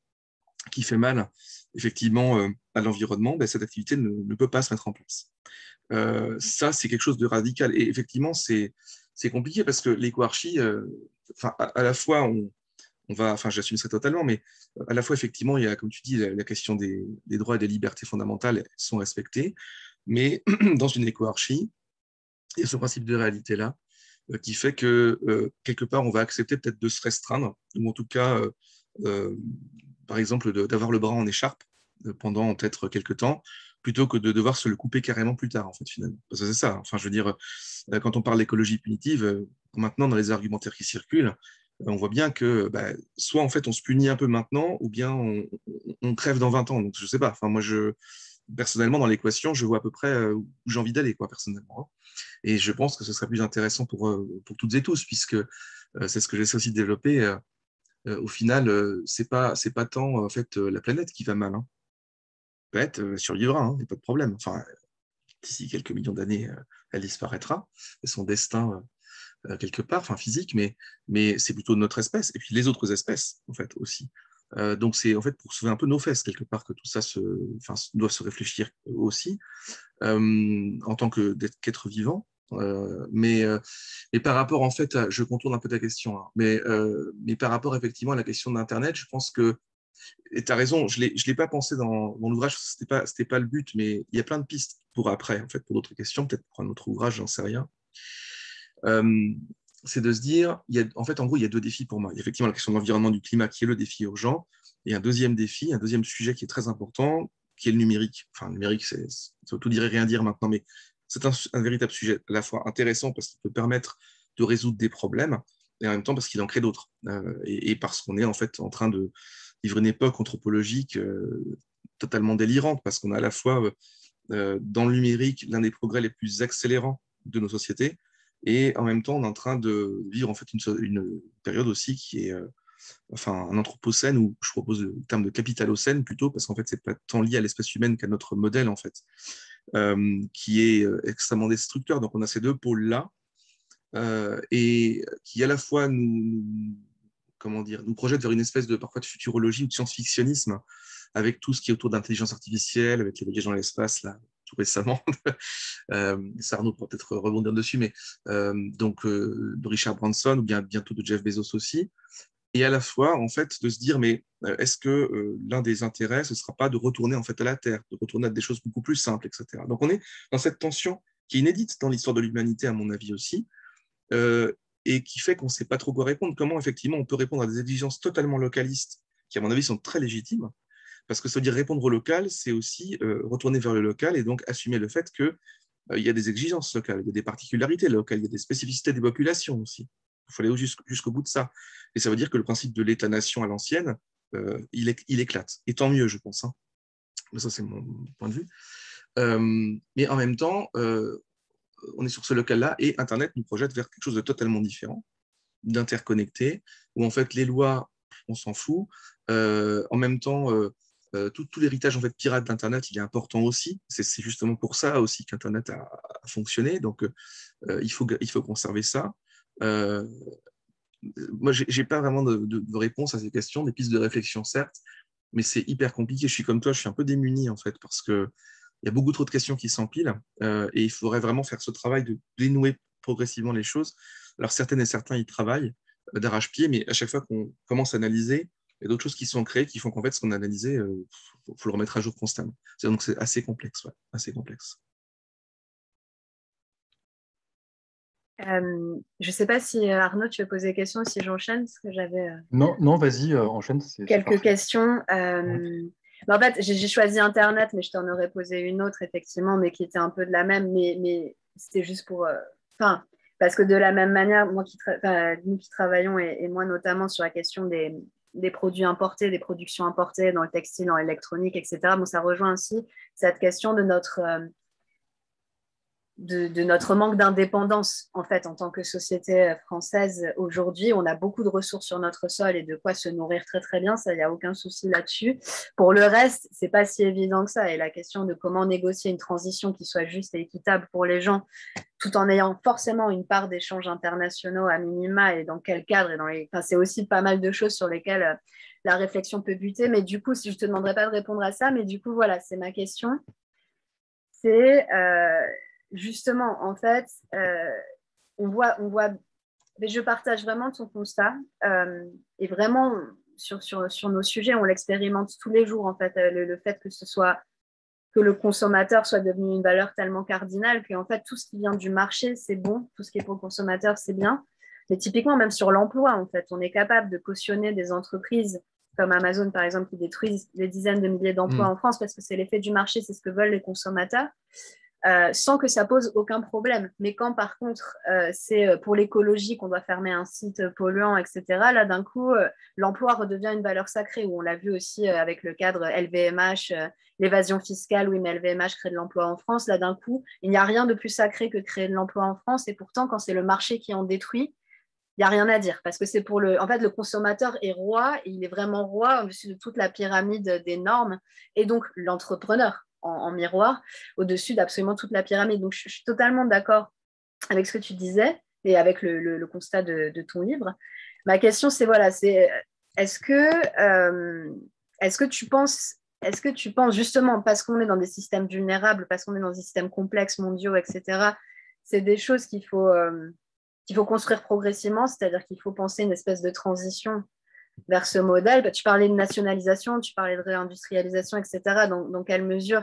B: qui fait mal, effectivement, à l'environnement, ben, cette activité ne peut pas se mettre en place. Ça, c'est quelque chose de radical. Et effectivement, c'est compliqué parce que l'éco-archi, à la fois, j'assume ça totalement, mais à la fois, effectivement, il y a, comme tu dis, la question des droits et des libertés fondamentales sont respectées, mais dans une éco-archi, il y a ce principe de réalité-là qui fait que, quelque part, on va accepter peut-être de se restreindre, ou en tout cas, par exemple, d'avoir le bras en écharpe pendant peut-être quelques temps, plutôt que de devoir se le couper carrément plus tard, en fait, finalement. Parce que c'est ça. Enfin, je veux dire, quand on parle d'écologie punitive, maintenant, dans les argumentaires qui circulent, on voit bien que soit, en fait, on se punit un peu maintenant, ou bien on crève dans 20 ans. Donc, je sais pas. Enfin, moi, personnellement, dans l'équation, je vois à peu près où j'ai envie d'aller, quoi, personnellement. Et je pense que ce serait plus intéressant pour toutes et tous, puisque c'est ce que j'essaie aussi de développer. Au final, c'est pas tant en fait la planète qui va mal. Hein. La planète survivra, il n'y a pas de problème. Enfin, d'ici quelques millions d'années, elle disparaîtra, et son destin quelque part, enfin physique, mais c'est plutôt notre espèce, et puis les autres espèces, en fait, aussi. Donc c'est en fait pour sauver un peu nos fesses, quelque part, que tout ça doit se réfléchir aussi, en tant qu'être vivant. Mais par rapport, en fait, je contourne un peu ta question, hein, mais par rapport effectivement à la question d'Internet, je pense que, et tu as raison, je l'ai pas pensé dans l'ouvrage, c'était pas le but, mais il y a plein de pistes pour après, en fait, pour d'autres questions, peut-être pour un autre ouvrage, j'en sais rien. C'est de se dire, en fait, en gros, il y a deux défis pour moi. Il y a effectivement la question de l'environnement, du climat, qui est le défi urgent, et un deuxième défi, un deuxième sujet qui est très important, qui est le numérique. Enfin, le numérique, ça veut tout dire et rien dire maintenant, mais c'est un véritable sujet à la fois intéressant parce qu'il peut permettre de résoudre des problèmes, et en même temps parce qu'il en crée d'autres, et parce qu'on est en fait en train de vivre une époque anthropologique totalement délirante, parce qu'on a à la fois dans le numérique l'un des progrès les plus accélérants de nos sociétés, et en même temps on est en train de vivre en fait une période aussi qui est un anthropocène, où je propose le terme de capitalocène plutôt, parce qu'en fait c'est pas tant lié à l'espèce humaine qu'à notre modèle en fait, qui est extrêmement destructeur. Donc on a ces deux pôles-là, et qui à la fois nous projette vers une espèce de parfois de futurologie ou de science-fictionnisme, avec tout ce qui est autour d'intelligence artificielle, avec les voyages dans l'espace, là, tout récemment. Ça, Arnaud pourra peut-être rebondir dessus, mais de Richard Branson, ou bien bientôt de Jeff Bezos aussi. Et à la fois, en fait, de se dire, mais est-ce que l'un des intérêts, ce ne sera pas de retourner en fait à la Terre, de retourner à des choses beaucoup plus simples, etc. Donc on est dans cette tension qui est inédite dans l'histoire de l'humanité, à mon avis aussi, et qui fait qu'on ne sait pas trop quoi répondre. Comment, effectivement, on peut répondre à des exigences totalement localistes, qui, à mon avis, sont très légitimes, parce que ça veut dire répondre au local, c'est aussi retourner vers le local et donc assumer le fait qu'il y a des exigences locales, il y a des particularités locales, il y a des spécificités des populations aussi. Il faut aller jusqu'au bout de ça. Et ça veut dire que le principe de l'État-nation à l'ancienne, il éclate. Et tant mieux, je pense. Hein. Mais ça, c'est mon point de vue. Mais en même temps, on est sur ce local-là, et Internet nous projette vers quelque chose de totalement différent, d'interconnecté, où en fait les lois, on s'en fout. En même temps, tout l'héritage en fait pirate d'Internet, il est important aussi. C'est justement pour ça aussi qu'Internet a fonctionné. Donc il faut conserver ça. Moi, j'ai pas vraiment de réponse à ces questions, des pistes de réflexion certes, mais c'est hyper compliqué. Je suis comme toi, je suis un peu démuni en fait, parce que il y a beaucoup trop de questions qui s'empilent, et il faudrait vraiment faire ce travail de dénouer progressivement les choses. Alors certaines et certains y travaillent d'arrache-pied, mais à chaque fois qu'on commence à analyser, il y a d'autres choses qui sont créées qui font qu'en fait ce qu'on a analysé, faut le remettre à jour constamment. Donc c'est assez complexe, ouais, assez complexe.
C: Je ne sais pas si Arnaud, tu veux poser des questions, si j'enchaîne, parce que j'avais
A: Non, vas-y, enchaîne.
C: quelques questions. En fait, j'ai choisi Internet, mais je t'en aurais posé une autre, effectivement, mais qui était un peu de la même, mais c'était juste pour... parce que de la même manière, nous qui travaillons, et moi notamment, sur la question des produits importés, des productions importées dans le textile, dans l'électronique, etc., bon, ça rejoint aussi cette question de de notre manque d'indépendance, en fait, en tant que société française aujourd'hui. On a beaucoup de ressources sur notre sol et de quoi se nourrir très, très bien. Ça, il n'y a aucun souci là-dessus. Pour le reste, c'est pas si évident que ça. Et la question de comment négocier une transition qui soit juste et équitable pour les gens, tout en ayant forcément une part d'échanges internationaux à minima, et dans quel cadre, enfin, c'est aussi pas mal de choses sur lesquelles la réflexion peut buter. Mais du coup, si je te demanderais pas de répondre à ça, mais du coup, voilà, c'est ma question. C'est justement, en fait, on voit, mais je partage vraiment ton constat. Et vraiment, sur nos sujets, on l'expérimente tous les jours, en fait, le fait que le consommateur soit devenu une valeur tellement cardinale qu'en fait, tout ce qui vient du marché, c'est bon, tout ce qui est pour le consommateur, c'est bien. Mais typiquement, même sur l'emploi, en fait, on est capable de cautionner des entreprises comme Amazon, par exemple, qui détruisent des dizaines de milliers d'emplois en France parce que c'est l'effet du marché, c'est ce que veulent les consommateurs. Sans que ça pose aucun problème. Mais quand par contre c'est pour l'écologie qu'on doit fermer un site polluant, etc., là d'un coup l'emploi redevient une valeur sacrée, où on l'a vu aussi avec le cadre LVMH, l'évasion fiscale, oui mais LVMH crée de l'emploi en France, là d'un coup il n'y a rien de plus sacré que de créer de l'emploi en France, et pourtant quand c'est le marché qui en détruit, il n'y a rien à dire, parce que c'est pour en fait, le consommateur est roi, et il est vraiment roi au-dessus de toute la pyramide des normes, et donc l'entrepreneur en miroir, au-dessus d'absolument toute la pyramide. Donc, je suis totalement d'accord avec ce que tu disais et avec le constat de ton livre. Ma question, c'est voilà, c'est est-ce que tu penses justement, parce qu'on est dans des systèmes vulnérables, parce qu'on est dans des systèmes complexes, mondiaux, etc., c'est des choses qu'il faut construire progressivement, c'est-à-dire qu'il faut penser une espèce de transition vers ce modèle. Bah, tu parlais de nationalisation, tu parlais de réindustrialisation, etc. Dans quelle mesure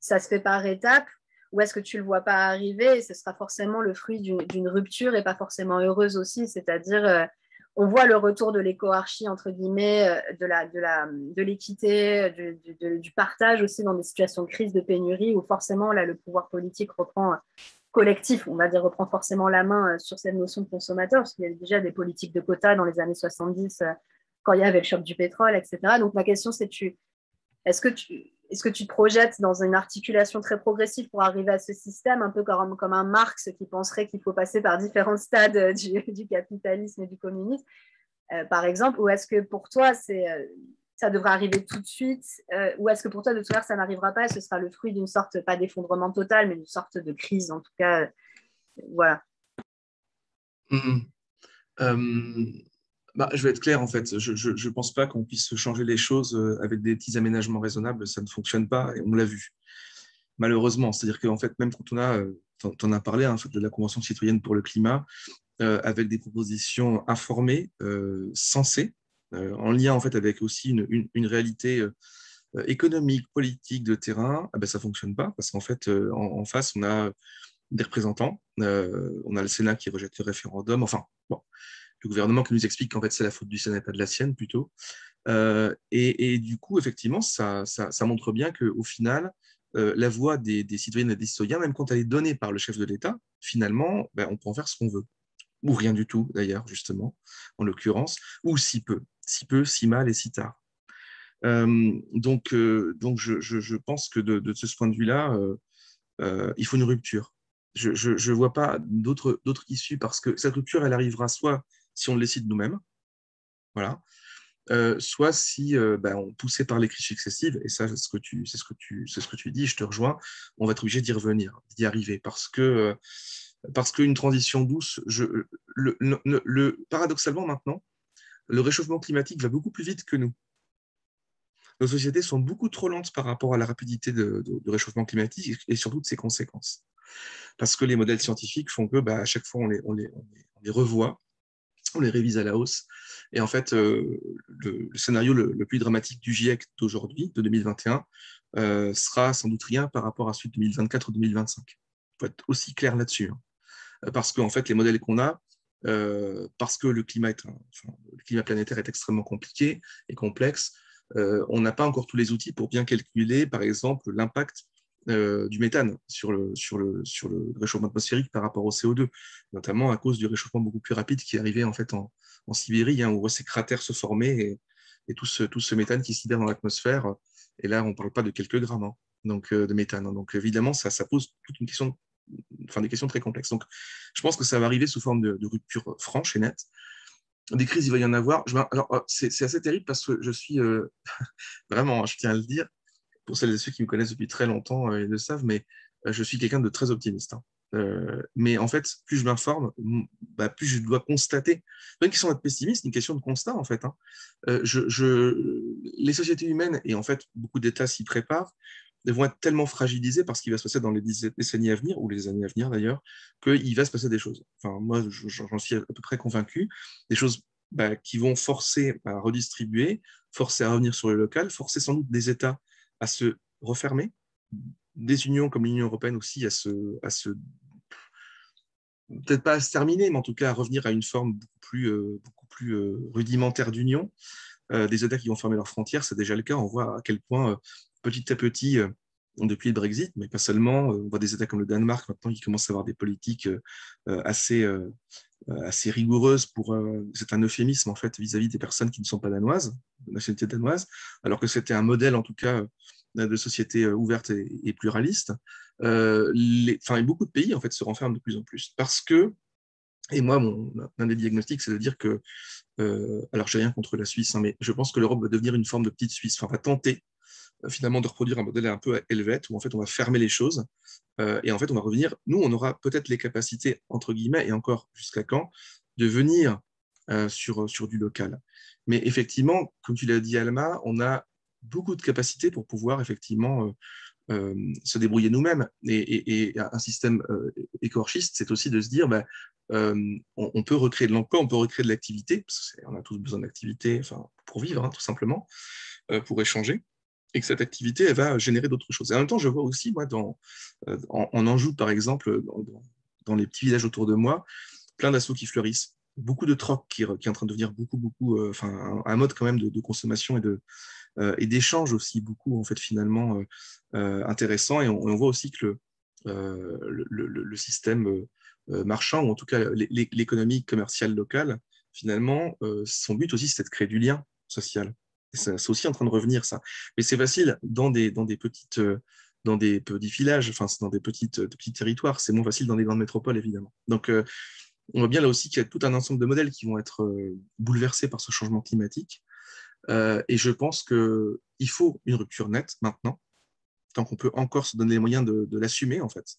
C: ça se fait par étapes, ou est-ce que tu ne le vois pas arriver et ce sera forcément le fruit d'une rupture et pas forcément heureuse aussi, c'est-à-dire on voit le retour de l'écoarchie, entre guillemets, de l'équité, du partage aussi dans des situations de crise, de pénurie, où forcément là, le pouvoir politique reprend collectif, on va dire, reprend forcément la main sur cette notion de consommateur, parce qu'il y a déjà des politiques de quotas dans les années 70, quand il y avait le choc du pétrole, etc. Donc ma question, c'est est-ce que tu te projettes dans une articulation très progressive pour arriver à ce système, un peu comme un Marx qui penserait qu'il faut passer par différents stades du capitalisme et du communisme, par exemple, ou est-ce que pour toi, ça devrait arriver tout de suite, ou est-ce que pour toi, de toute façon, ça n'arrivera pas et ce sera le fruit d'une sorte, pas d'effondrement total, mais d'une sorte de crise, en tout cas, voilà.
B: Bah, je vais être clair, en fait. Je ne pense pas qu'on puisse changer les choses avec des petits aménagements raisonnables. Ça ne fonctionne pas et on l'a vu, malheureusement. C'est-à-dire qu'en fait, même quand tu en as parlé en fait, de la Convention citoyenne pour le climat, avec des propositions informées, sensées, en lien en fait, avec aussi une réalité économique, politique, de terrain, ah ben, ça ne fonctionne pas parce qu'en fait, en face, on a des représentants, on a le Sénat qui rejette le référendum, enfin, bon, le gouvernement qui nous explique qu'en fait, c'est la faute du Sénat et pas de la sienne, plutôt. Et du coup, effectivement, ça montre bien qu'au final, la voix des citoyennes et des citoyens, même quand elle est donnée par le chef de l'État, finalement, ben, on peut en faire ce qu'on veut. Ou rien du tout, d'ailleurs, justement, en l'occurrence, ou si peu, si mal et si tard. Donc je pense que de ce point de vue-là, il faut une rupture. Je ne vois pas d'autres issues parce que cette rupture, elle arrivera soit si on le décide nous-mêmes, voilà, soit si on poussé par les crises successives, et ça, c'est ce que tu dis, je te rejoins, on va être obligé d'y revenir, d'y arriver, parce qu'une transition douce, paradoxalement maintenant, le réchauffement climatique va beaucoup plus vite que nous. Nos sociétés sont beaucoup trop lentes par rapport à la rapidité de réchauffement climatique et surtout de ses conséquences. Parce que les modèles scientifiques font que à chaque fois, on les revoit, on les révise à la hausse. Et en fait, le scénario le plus dramatique du GIEC d'aujourd'hui, de 2021, sera sans doute rien par rapport à celui de 2024 ou 2025. Il faut être aussi clair là-dessus. Hein. Parce qu'en fait, les modèles qu'on a, parce que le climat planétaire est extrêmement compliqué et complexe, on n'a pas encore tous les outils pour bien calculer, par exemple, l'impact du méthane sur le réchauffement atmosphérique par rapport au CO2, notamment à cause du réchauffement beaucoup plus rapide qui est arrivé en fait en Sibérie, hein, où on voit ces cratères se former et tout ce méthane qui se libère dans l'atmosphère. Et là, on ne parle pas de quelques grammes, hein, donc, de méthane. Hein. Donc évidemment, ça pose toute une question des questions très complexes. Donc, je pense que ça va arriver sous forme de rupture franche et nette. Des crises, il va y en avoir. Alors, c'est assez terrible parce que je suis vraiment, je tiens à le dire, pour celles et ceux qui me connaissent depuis très longtemps, ils le savent, mais je suis quelqu'un de très optimiste. Hein. Mais en fait, plus je m'informe, plus je dois constater. C'est pas une question d'être pessimiste, c'est une question de constat, en fait. Hein. Les sociétés humaines, et en fait, beaucoup d'États s'y préparent, elles vont être tellement fragilisées par ce qui va se passer dans les décennies à venir, ou les années à venir d'ailleurs, qu'il va se passer des choses. Enfin, moi, j'en suis à peu près convaincu. Des choses qui vont forcer à redistribuer, forcer à revenir sur le local, forcer sans doute des États à se refermer, des unions comme l'Union européenne aussi à se peut-être pas à se terminer, mais en tout cas à revenir à une forme beaucoup plus rudimentaire d'union. Des États qui vont fermer leurs frontières, c'est déjà le cas. On voit à quel point, petit à petit, depuis le Brexit, mais pas seulement, on voit des États comme le Danemark maintenant qui commencent à avoir des politiques assez rigoureuses c'est un euphémisme en fait vis-à-vis des personnes qui ne sont pas danoises, de nationalité danoise, alors que c'était un modèle en tout cas de société ouverte et pluraliste. Beaucoup de pays en fait se renferment de plus en plus parce que, et moi, un des diagnostics, c'est de dire que, alors j'ai rien contre la Suisse, hein, mais je pense que l'Europe va devenir une forme de petite Suisse, enfin va tenter finalement de reproduire un modèle un peu helvète où en fait on va fermer les choses et en fait on va revenir, nous on aura peut-être les capacités entre guillemets et encore jusqu'à quand de venir sur du local. Mais effectivement, comme tu l'as dit Alma, on a beaucoup de capacités pour pouvoir effectivement se débrouiller nous-mêmes. Et un système écorchiste, c'est aussi de se dire, on peut recréer de l'emploi, on peut recréer de l'activité, parce qu'on a tous besoin d'activité pour vivre, hein, tout simplement, pour échanger, et que cette activité, elle va générer d'autres choses. Et en même temps, je vois aussi, moi, en Anjou, par exemple, dans les petits villages autour de moi, plein d'assauts qui fleurissent, beaucoup de troc qui est en train de devenir un mode quand même de consommation et d'échange aussi beaucoup, en fait, finalement, intéressant. Et on voit aussi que le système marchand, ou en tout cas l'économie commerciale locale, finalement, son but aussi, c'est de créer du lien social. C'est aussi en train de revenir, ça. Mais c'est facile dans des petites... dans des petits villages, dans des petits territoires. C'est moins facile dans des grandes métropoles, évidemment. Donc, on voit bien là aussi qu'il y a tout un ensemble de modèles qui vont être bouleversés par ce changement climatique. Et je pense qu'il faut une rupture nette maintenant, tant qu'on peut encore se donner les moyens de l'assumer, en fait.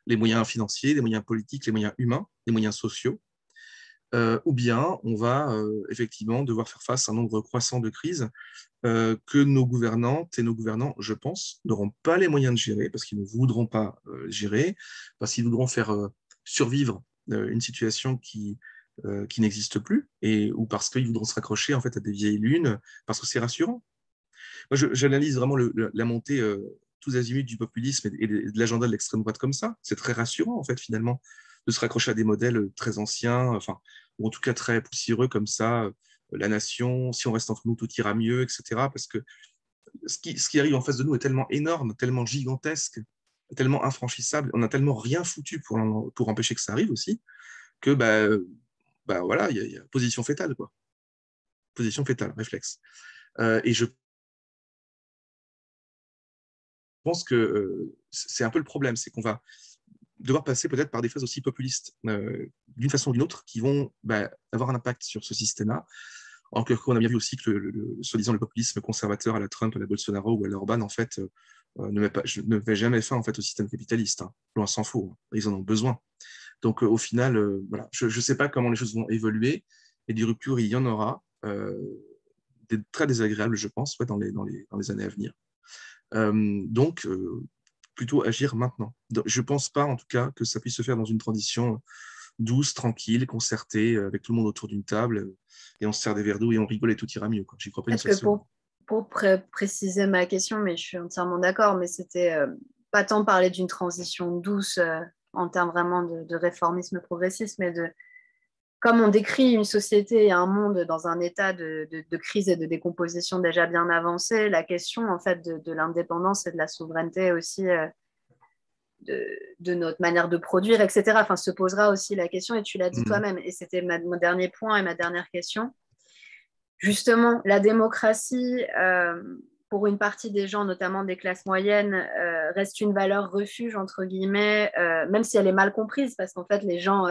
B: Les moyens financiers, les moyens politiques, les moyens humains, les moyens sociaux. Ou bien on va effectivement devoir faire face à un nombre croissant de crises que nos gouvernantes et nos gouvernants, je pense, n'auront pas les moyens de gérer parce qu'ils ne voudront pas gérer, parce qu'ils voudront faire survivre une situation qui n'existe plus ou parce qu'ils voudront se raccrocher en fait à des vieilles lunes parce que c'est rassurant. Moi, j'analyse vraiment la montée tous azimuts du populisme et de l'agenda de l'extrême droite comme ça. C'est très rassurant en fait finalement de se raccrocher à des modèles très anciens, ou en tout cas très poussiéreux comme ça. La nation, si on reste entre nous, tout ira mieux, etc. Parce que ce qui arrive en face de nous est tellement énorme, tellement gigantesque, tellement infranchissable, on n'a tellement rien foutu pour empêcher que ça arrive aussi, que voilà, il y a position fétale, quoi. Position fétale, réflexe. Et je pense que c'est un peu le problème, c'est qu'on va devoir passer peut-être par des phases aussi populistes, d'une façon ou d'une autre, qui vont avoir un impact sur ce système-là. En quelque on a bien vu aussi que soi-disant le populisme conservateur à la Trump, à la Bolsonaro ou à l'Orban, en fait, ne met jamais fin en fait, au système capitaliste. Hein. Loin s'en faut. Hein. Ils en ont besoin. Donc, au final, voilà, je ne sais pas comment les choses vont évoluer. Et des ruptures, il y en aura. Très désagréables, je pense, ouais, dans les années à venir. Donc, plutôt agir maintenant. Je ne pense pas, en tout cas, que ça puisse se faire dans une transition douce, tranquille, concertée, avec tout le monde autour d'une table, et on se sert des verres d'eau et on rigole et tout ira mieux. J'y crois pas une seule seconde.
C: Pour préciser ma question, mais je suis entièrement d'accord, mais c'était pas tant parler d'une transition douce en termes vraiment de réformisme progressiste, mais comme on décrit une société et un monde dans un état de crise et de décomposition déjà bien avancé, la question en fait de l'indépendance et de la souveraineté aussi de notre manière de produire, etc. Enfin, se posera aussi la question, et tu l'as dit toi-même, et c'était mon dernier point et ma dernière question. Justement, la démocratie, pour une partie des gens, notamment des classes moyennes, reste une valeur refuge, entre guillemets, même si elle est mal comprise, parce qu'en fait, les gens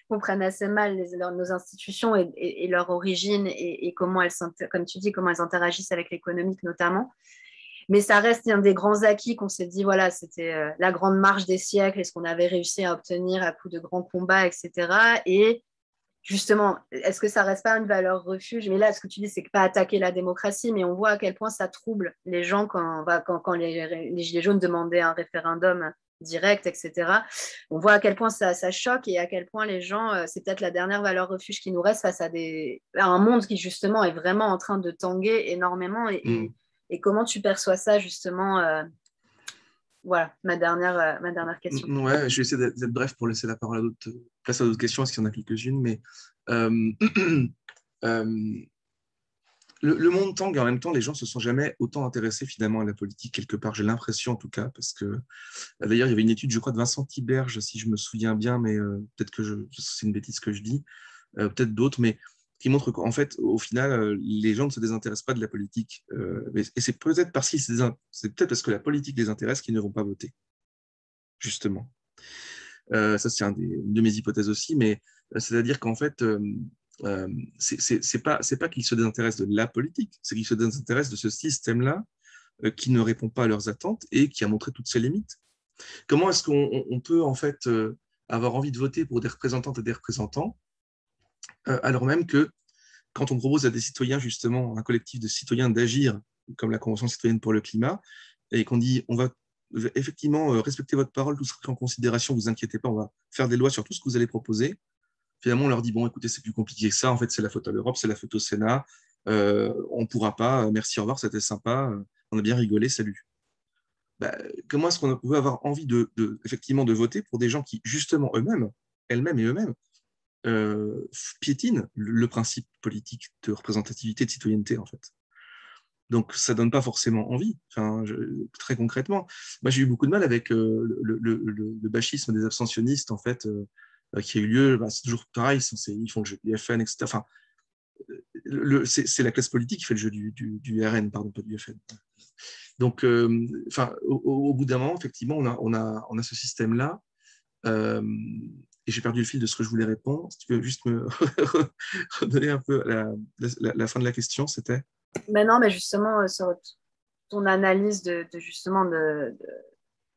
C: comprennent assez mal nos institutions et leur origine et comment elles, comme tu dis, comment elles interagissent avec l'économique notamment. Mais ça reste un des grands acquis qu'on s'est dit, voilà, c'était la grande marche des siècles et ce qu'on avait réussi à obtenir à coup de grands combats, etc. Et justement, est-ce que ça reste pas une valeur refuge? Mais là, ce que tu dis, c'est que pas attaquer la démocratie, mais on voit à quel point ça trouble les gens quand les Gilets jaunes demandaient un référendum direct, etc. On voit à quel point ça choque et à quel point les gens, c'est peut-être la dernière valeur refuge qui nous reste face à un monde qui, justement, est vraiment en train de tanguer énormément. Et comment tu perçois ça, justement voilà, ma dernière question.
B: Ouais, je vais essayer d'être bref pour laisser la parole à place à d'autres questions, parce qu'il y en a quelques-unes, mais euh, le monde tangue et en même temps, les gens se sont jamais autant intéressés finalement à la politique quelque part, j'ai l'impression en tout cas, parce que d'ailleurs, il y avait une étude, je crois, de Vincent Tiberge, si je me souviens bien, mais peut-être que c'est une bêtise que je dis, peut-être d'autres, mais qui montre qu'en fait, au final, les gens ne se désintéressent pas de la politique. Et c'est peut-être c'est peut-être parce que la politique les intéresse qu'ils ne vont pas voter, justement. Ça, c'est une de mes hypothèses aussi, mais c'est-à-dire qu'en fait, c'est pas qu'ils se désintéressent de la politique, c'est qu'ils se désintéressent de ce système-là qui ne répond pas à leurs attentes et qui a montré toutes ses limites. Comment est-ce qu'on peut en fait avoir envie de voter pour des représentantes et des représentants alors même que quand on propose à des citoyens, justement, un collectif de citoyens d'agir, comme la Convention citoyenne pour le climat, et qu'on dit on va effectivement respecter votre parole, tout sera pris en considération, vous inquiétez pas, on va faire des lois sur tout ce que vous allez proposer. Finalement, on leur dit bon, écoutez, c'est plus compliqué que ça, en fait, c'est la faute à l'Europe, c'est la faute au Sénat, on ne pourra pas, merci, au revoir, c'était sympa, on a bien rigolé, salut. Bah, comment est-ce qu'on peut avoir envie effectivement de voter pour des gens qui, justement, elles-mêmes et eux-mêmes, piétinent le principe politique de représentativité, de citoyenneté, en fait. Donc, ça ne donne pas forcément envie, enfin, très concrètement. Moi, j'ai eu beaucoup de mal avec le bachisme des abstentionnistes, en fait, qui a eu lieu. Bah, c'est toujours pareil, ils font le jeu du FN, etc. Enfin, c'est la classe politique qui fait le jeu du RN, pardon, pas du FN. Donc, au bout d'un moment, effectivement, on a ce système-là. Et j'ai perdu le fil de ce que je voulais répondre. Si tu peux juste me redonner un peu la fin de la question, c'était?
C: Mais non, mais justement, sur ton analyse justement de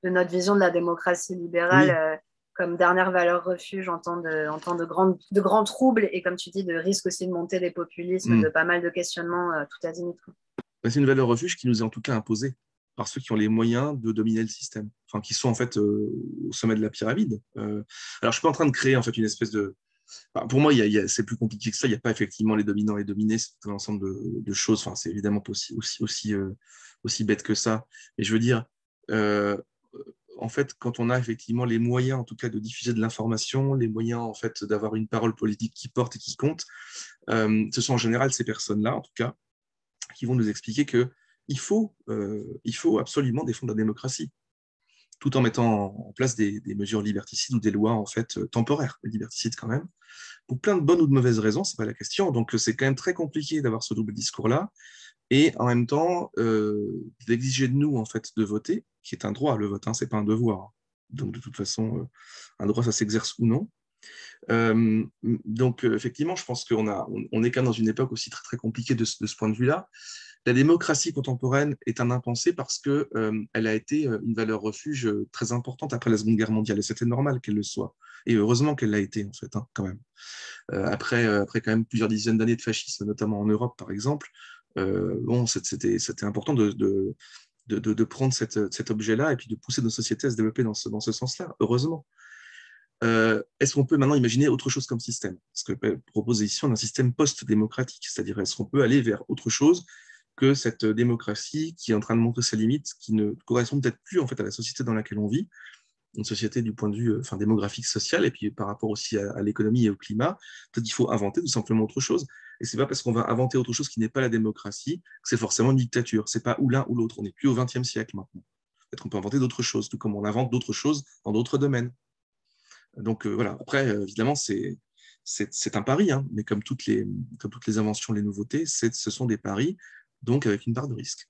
C: notre vision de la démocratie libérale
B: Oui.
C: Comme dernière valeur refuge en temps de grands troubles et comme tu dis, de risque aussi de montée des populismes, de pas mal de questionnements tout azimut.
B: C'est une valeur refuge qui nous est en tout cas imposée par ceux qui ont les moyens de dominer le système, enfin, qui sont en fait au sommet de la pyramide. Alors, je ne suis pas en train de créer en fait une espèce de... Enfin, pour moi, c'est plus compliqué que ça. Il n'y a pas effectivement les dominants et les dominés, c'est un ensemble de choses. Enfin, c'est évidemment pas aussi bête que ça. Mais je veux dire, en fait, quand on a effectivement les moyens, en tout cas, de diffuser de l'information, les moyens, en fait, d'avoir une parole politique qui porte et qui compte, ce sont en général ces personnes-là, en tout cas, qui vont nous expliquer qu'il faut absolument défendre la démocratie, tout en mettant en place des mesures liberticides ou des lois en fait temporaires, liberticides quand même, pour plein de bonnes ou de mauvaises raisons, c'est pas la question. Donc c'est quand même très compliqué d'avoir ce double discours-là, et en même temps d'exiger de nous en fait de voter, qui est un droit, le vote, hein, c'est pas un devoir. Donc de toute façon, un droit ça s'exerce ou non. Donc effectivement, je pense on est quand même dans une époque aussi très très compliquée de ce point de vue-là. La démocratie contemporaine est un impensé parce que elle a été une valeur refuge très importante après la Seconde Guerre mondiale, et c'était normal qu'elle le soit. Et heureusement qu'elle l'a été en fait, hein, quand même. Après quand même plusieurs dizaines d'années de fascisme, notamment en Europe par exemple, bon, c'était important de prendre cet objet-là et puis de pousser nos sociétés à se développer dans ce sens-là, heureusement. Est-ce qu'on peut maintenant imaginer autre chose comme système? Ce que proposition d'un système post-démocratique, c'est-à-dire est-ce qu'on peut aller vers autre chose que cette démocratie qui est en train de montrer ses limites, qui ne correspond peut-être plus en fait à la société dans laquelle on vit, une société du point de vue démographique, social, et puis par rapport aussi à l'économie et au climat, peut-être qu'il faut inventer tout simplement autre chose. Et c'est pas parce qu'on va inventer autre chose qui n'est pas la démocratie que c'est forcément une dictature. C'est pas ou l'un ou l'autre. On n'est plus au XXe siècle maintenant. Peut-être qu'on peut inventer d'autres choses, tout comme on invente d'autres choses dans d'autres domaines. Donc voilà, après, évidemment, c'est un pari, hein, mais comme toutes les inventions, les nouveautés, ce sont des paris, donc avec une part de risque.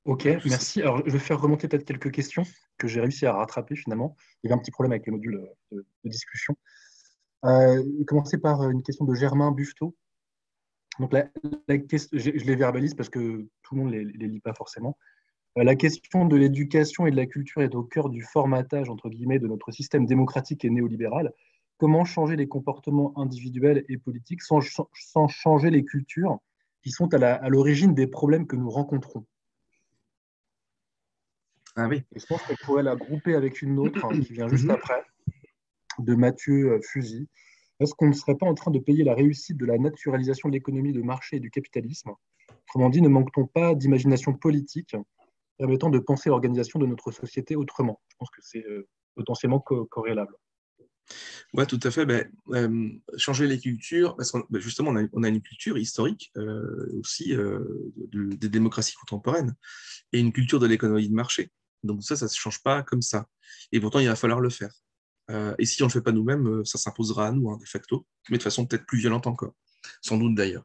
A: Ok, merci. Alors, je vais faire remonter peut-être quelques questions que j'ai réussi à rattraper finalement. Il y avait un petit problème avec les modules de discussion. Commencer par une question de Germain Buffetot. Donc, je les verbalise parce que tout le monde ne les lit pas forcément. La question de l'éducation et de la culture est au cœur du formatage, entre guillemets, de notre système démocratique et néolibéral. Comment changer les comportements individuels et politiques sans changer les cultures qui sont à l'origine des problèmes que nous rencontrons?
B: Ah oui.
A: Et je pense qu'on pourrait la grouper avec une autre qui vient juste
B: Mhm.
A: après, de Mathieu Fusy. Est-ce qu'on ne serait pas en train de payer la réussite de la naturalisation de l'économie de marché et du capitalisme? Autrement dit, ne manque-t-on pas d'imagination politique permettant de penser l'organisation de notre société autrement? Je pense que c'est potentiellement corrélable.
B: Ouais, tout à fait. Changer les cultures, parce que justement, on a une culture historique aussi des démocraties contemporaines et une culture de l'économie de marché. Donc ça ne se change pas comme ça. Et pourtant, il va falloir le faire. Et si on ne le fait pas nous-mêmes, ça s'imposera à nous, hein, de facto, mais de façon peut-être plus violente encore, sans doute d'ailleurs.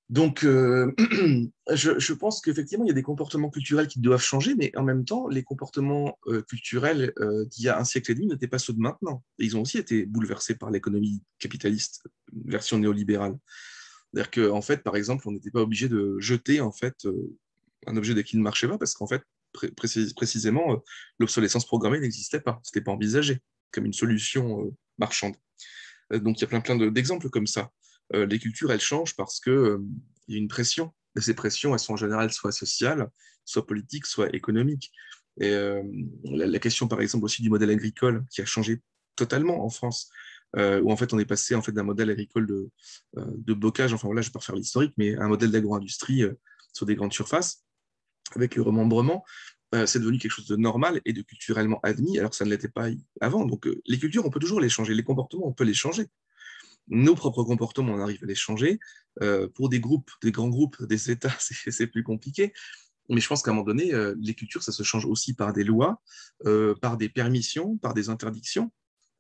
B: Donc, je pense qu'effectivement, il y a des comportements culturels qui doivent changer, mais en même temps, les comportements culturels d'il y a un siècle et demi n'étaient pas ceux de maintenant. Et ils ont aussi été bouleversés par l'économie capitaliste, version néolibérale. C'est-à-dire qu'en fait, par exemple, on n'était pas obligé de jeter en fait, un objet qui ne marchait pas, parce qu'en fait, précisément, l'obsolescence programmée n'existait pas. Ce n'était pas envisagé comme une solution marchande. Donc, il y a plein d'exemples comme ça. Les cultures, elles changent parce que, il y a une pression. Et ces pressions, elles sont en général soit sociales, soit politiques, soit économiques. Et la question, par exemple, aussi du modèle agricole qui a changé totalement en France, où en fait, on est passé en fait, d'un modèle agricole de bocage, enfin voilà, je ne vais pas refaire l'historique, mais un modèle d'agro-industrie sur des grandes surfaces, avec le remembrement, c'est devenu quelque chose de normal et de culturellement admis, alors que ça ne l'était pas avant. Donc, les cultures, on peut toujours les changer. Les comportements, on peut les changer. Nos propres comportements, on arrive à les changer. Pour des groupes, des grands groupes, des États, c'est plus compliqué. Mais je pense qu'à un moment donné, les cultures, ça se change aussi par des lois, par des permissions, par des interdictions.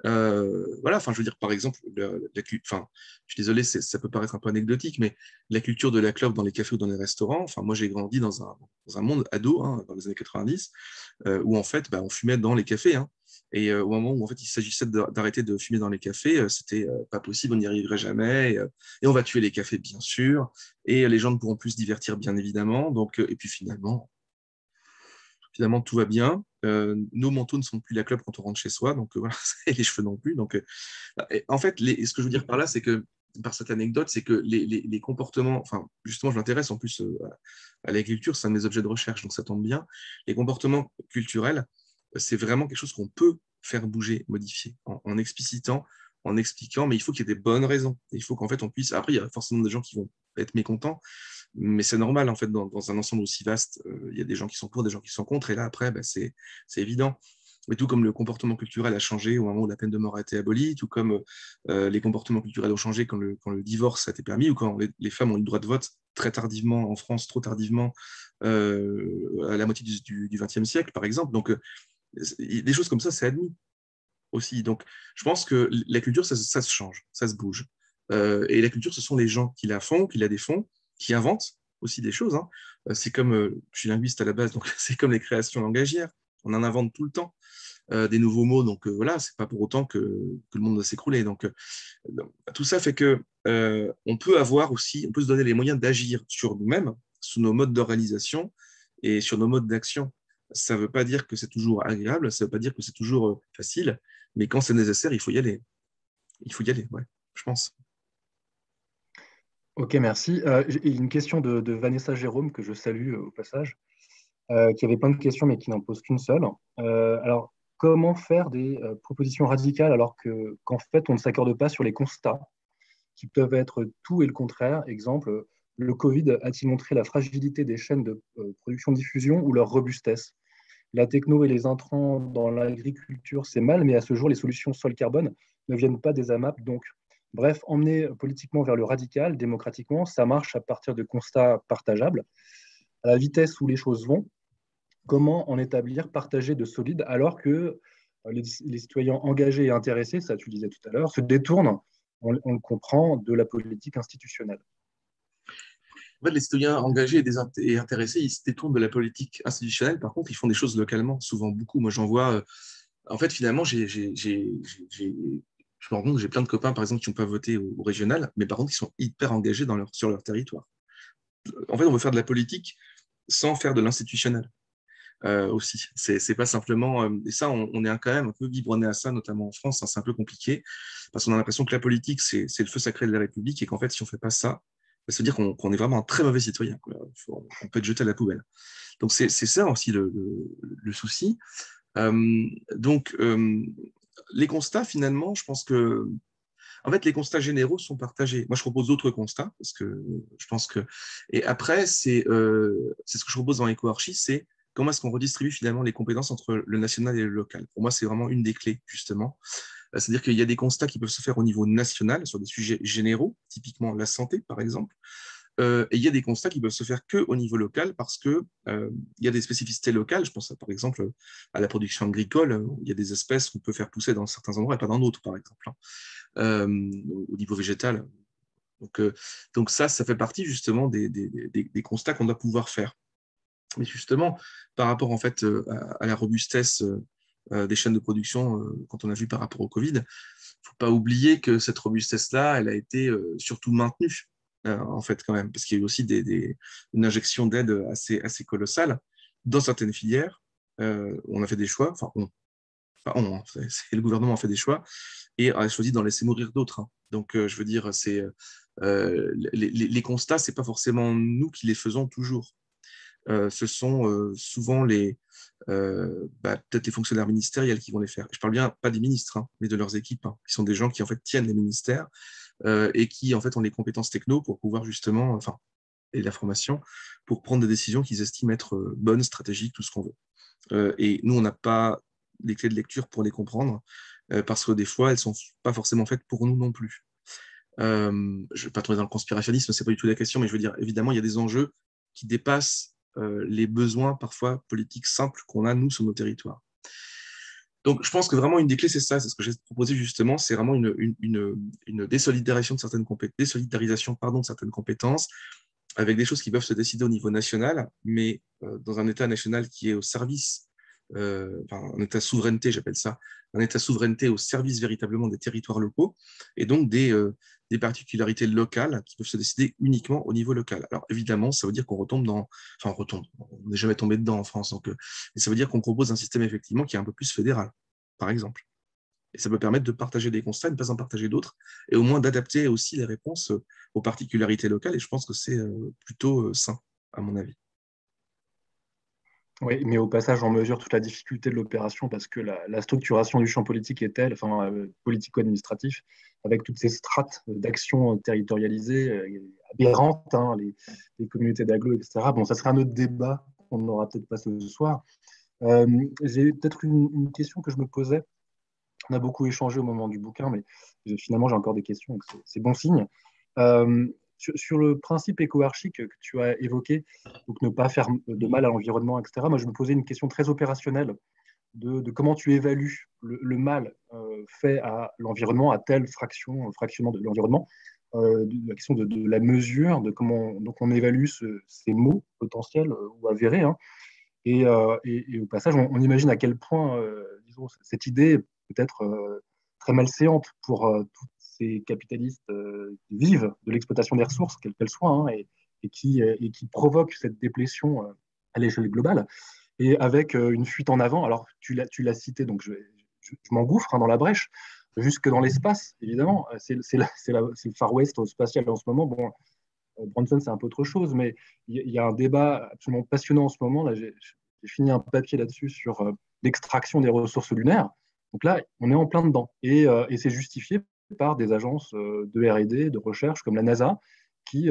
B: Voilà, enfin, je veux dire, par exemple, enfin, je suis désolé, ça peut paraître un peu anecdotique, mais la culture de la clope dans les cafés ou dans les restaurants, enfin, moi, j'ai grandi dans un monde ado, hein, dans les années 90, où en fait, on fumait dans les cafés, hein. Et au moment où en fait, il s'agissait d'arrêter de fumer dans les cafés, c'était pas possible, on n'y arriverait jamais, et on va tuer les cafés, bien sûr, et les gens ne pourront plus se divertir, bien évidemment. Donc, et puis finalement, tout va bien. Nos manteaux ne sont plus la clope quand on rentre chez soi, donc voilà, et les cheveux non plus. Donc, en fait, ce que je veux dire par là, c'est que, par cette anecdote, c'est que les comportements, enfin, justement, je m'intéresse en plus à l'agriculture, c'est un de mes objets de recherche, donc ça tombe bien. Les comportements culturels, c'est vraiment quelque chose qu'on peut faire bouger, modifier, en explicitant, en expliquant, mais il faut qu'il y ait des bonnes raisons. Et il faut qu'en fait, on puisse. Après, il y a forcément des gens qui vont être mécontents, mais c'est normal, en fait, dans un ensemble aussi vaste, il y a des gens qui sont pour, des gens qui sont contre, et là, après, c'est évident. Mais tout comme le comportement culturel a changé au moment où la peine de mort a été abolie, tout comme les comportements culturels ont changé quand le divorce a été permis, ou quand les femmes ont eu le droit de vote très tardivement en France, trop tardivement, à la moitié du XXe siècle, par exemple. Donc, des choses comme ça, c'est admis aussi. Donc, je pense que la culture, ça se change, ça se bouge. Et la culture, ce sont les gens qui la font, qui la défont, qui inventent aussi des choses, hein. C'est comme, je suis linguiste à la base, donc c'est comme les créations langagières. On en invente tout le temps des nouveaux mots. Donc voilà, c'est pas pour autant que le monde va s'écrouler. Donc tout ça fait que on peut avoir aussi, on peut se donner les moyens d'agir sur nous-mêmes, sur nos modes d'organisation et sur nos modes d'action. Ça ne veut pas dire que c'est toujours agréable, ça ne veut pas dire que c'est toujours facile, mais quand c'est nécessaire, il faut y aller. Il faut y aller, ouais, je pense.
A: Ok, merci. J'ai une question de Vanessa Jérôme que je salue au passage, qui avait plein de questions mais qui n'en pose qu'une seule. Alors, comment faire des propositions radicales alors qu'en fait, on ne s'accorde pas sur les constats qui peuvent être tout et le contraire? Exemple, le Covid a-t-il montré la fragilité des chaînes de production-diffusion ou leur robustesse? La techno et les intrants dans l'agriculture, c'est mal, mais à ce jour, les solutions sol-carbone ne viennent pas des AMAP. Donc, bref, emmener politiquement vers le radical, démocratiquement, ça marche à partir de constats partageables. À la vitesse où les choses vont, comment en établir partagé de solide alors que les citoyens engagés et intéressés, ça tu le disais tout à l'heure, se détournent, on le comprend, de la politique institutionnelle.
B: En fait, les citoyens engagés et intéressés, ils se détournent de la politique institutionnelle. Par contre, ils font des choses localement, souvent beaucoup. Moi, j'en vois. En fait, finalement, je me rends compte que j'ai plein de copains, par exemple, qui n'ont pas voté au régional, mais par contre, qui sont hyper engagés sur leur territoire. En fait, on veut faire de la politique sans faire de l'institutionnel aussi. C'est pas simplement. Et ça, on est quand même un peu biberonné à ça, notamment en France. Hein, c'est un peu compliqué parce qu'on a l'impression que la politique, c'est le feu sacré de la République et qu'en fait, si on fait pas ça, ça veut dire qu'on est vraiment un très mauvais citoyen, quoi. On peut être jeté à la poubelle. Donc, c'est ça aussi le souci. Donc, les constats, finalement, je pense que en fait, les constats généraux sont partagés. Moi, je propose d'autres constats parce que je pense que. Et après, c'est ce que je propose dans EcoArchi, c'est comment est-ce qu'on redistribue finalement les compétences entre le national et le local. Pour moi, c'est vraiment une des clés, justement. C'est-à-dire qu'il y a des constats qui peuvent se faire au niveau national sur des sujets généraux, typiquement la santé, par exemple. Et il y a des constats qui peuvent se faire qu'au niveau local parce qu'il y a des spécificités locales. Je pense par exemple à la production agricole. Où il y a des espèces qu'on peut faire pousser dans certains endroits et pas dans d'autres, par exemple, hein, au niveau végétal. Donc ça fait partie justement des constats qu'on doit pouvoir faire. Mais justement, par rapport en fait à la robustesse des chaînes de production, quand on a vu par rapport au Covid, il ne faut pas oublier que cette robustesse-là, elle a été surtout maintenue, en fait, quand même, parce qu'il y a eu aussi une injection d'aide assez colossale dans certaines filières. On a fait des choix, le gouvernement a fait des choix et a choisi d'en laisser mourir d'autres. Hein. Donc, je veux dire, les constats, ce n'est pas forcément nous qui les faisons toujours. Ce sont souvent peut-être les fonctionnaires ministériels qui vont les faire. Je parle bien pas des ministres, hein, mais de leurs équipes, hein, qui sont des gens qui en fait tiennent les ministères et qui en fait ont les compétences techno pour pouvoir justement, et la formation pour prendre des décisions qu'ils estiment être bonnes, stratégiques, tout ce qu'on veut. Et nous, on n'a pas les clés de lecture pour les comprendre parce que des fois, elles sont pas forcément faites pour nous non plus. Je ne vais pas tomber dans le conspirationnisme, c'est pas du tout la question, mais je veux dire, évidemment, il y a des enjeux qui dépassent les besoins parfois politiques simples qu'on a, nous, sur nos territoires. Donc, je pense que vraiment, une des clés, c'est ça, c'est ce que j'ai proposé justement, c'est vraiment une désolidarisation de certaines compétences avec des choses qui peuvent se décider au niveau national, mais dans un État national qui est au service, un État souveraineté, j'appelle ça, un État souveraineté au service véritablement des territoires locaux, et donc des particularités locales qui peuvent se décider uniquement au niveau local. Alors évidemment, ça veut dire qu'on retombe on n'est jamais tombé dedans en France, donc, et ça veut dire qu'on propose un système effectivement qui est un peu plus fédéral, par exemple. Et ça peut permettre de partager des constats, de ne pas en partager d'autres, et au moins d'adapter aussi les réponses aux particularités locales. Et je pense que c'est plutôt sain, à mon avis.
A: Oui, mais au passage, on mesure toute la difficulté de l'opération parce que la structuration du champ politique est telle, politico-administratif, avec toutes ces strates d'action territorialisées, aberrantes, hein, les communautés d'agglo, etc. Bon, ça sera un autre débat qu'on n'aura peut-être pas ce soir. J'ai peut-être une question que je me posais. On a beaucoup échangé au moment du bouquin, mais finalement, j'ai encore des questions, donc c'est bon signe. Sur le principe éco-archi que tu as évoqué, donc ne pas faire de mal à l'environnement, etc., moi, je me posais une question très opérationnelle de comment tu évalues le mal fait à l'environnement, à telle fractionnement de l'environnement, la question de la mesure, de comment donc on évalue ces maux potentiels ou avérés, hein, et au passage, on imagine à quel point, disons, cette idée peut être très malséante pour tous ces capitalistes qui vivent de l'exploitation des ressources, quelles qu'elles soient, hein, et qui provoquent cette déplétion à l'échelle globale, et avec une fuite en avant. Alors, tu l'as cité, donc je m'engouffre, hein, dans la brèche, jusque dans l'espace, évidemment. C'est le Far West spatial en ce moment. Bon, Bronson, c'est un peu autre chose, mais il y a un débat absolument passionnant en ce moment. Là, j'ai fini un papier là-dessus sur l'extraction des ressources lunaires. Donc là, on est en plein dedans. Et c'est justifié par des agences de R&D, de recherche comme la NASA, qui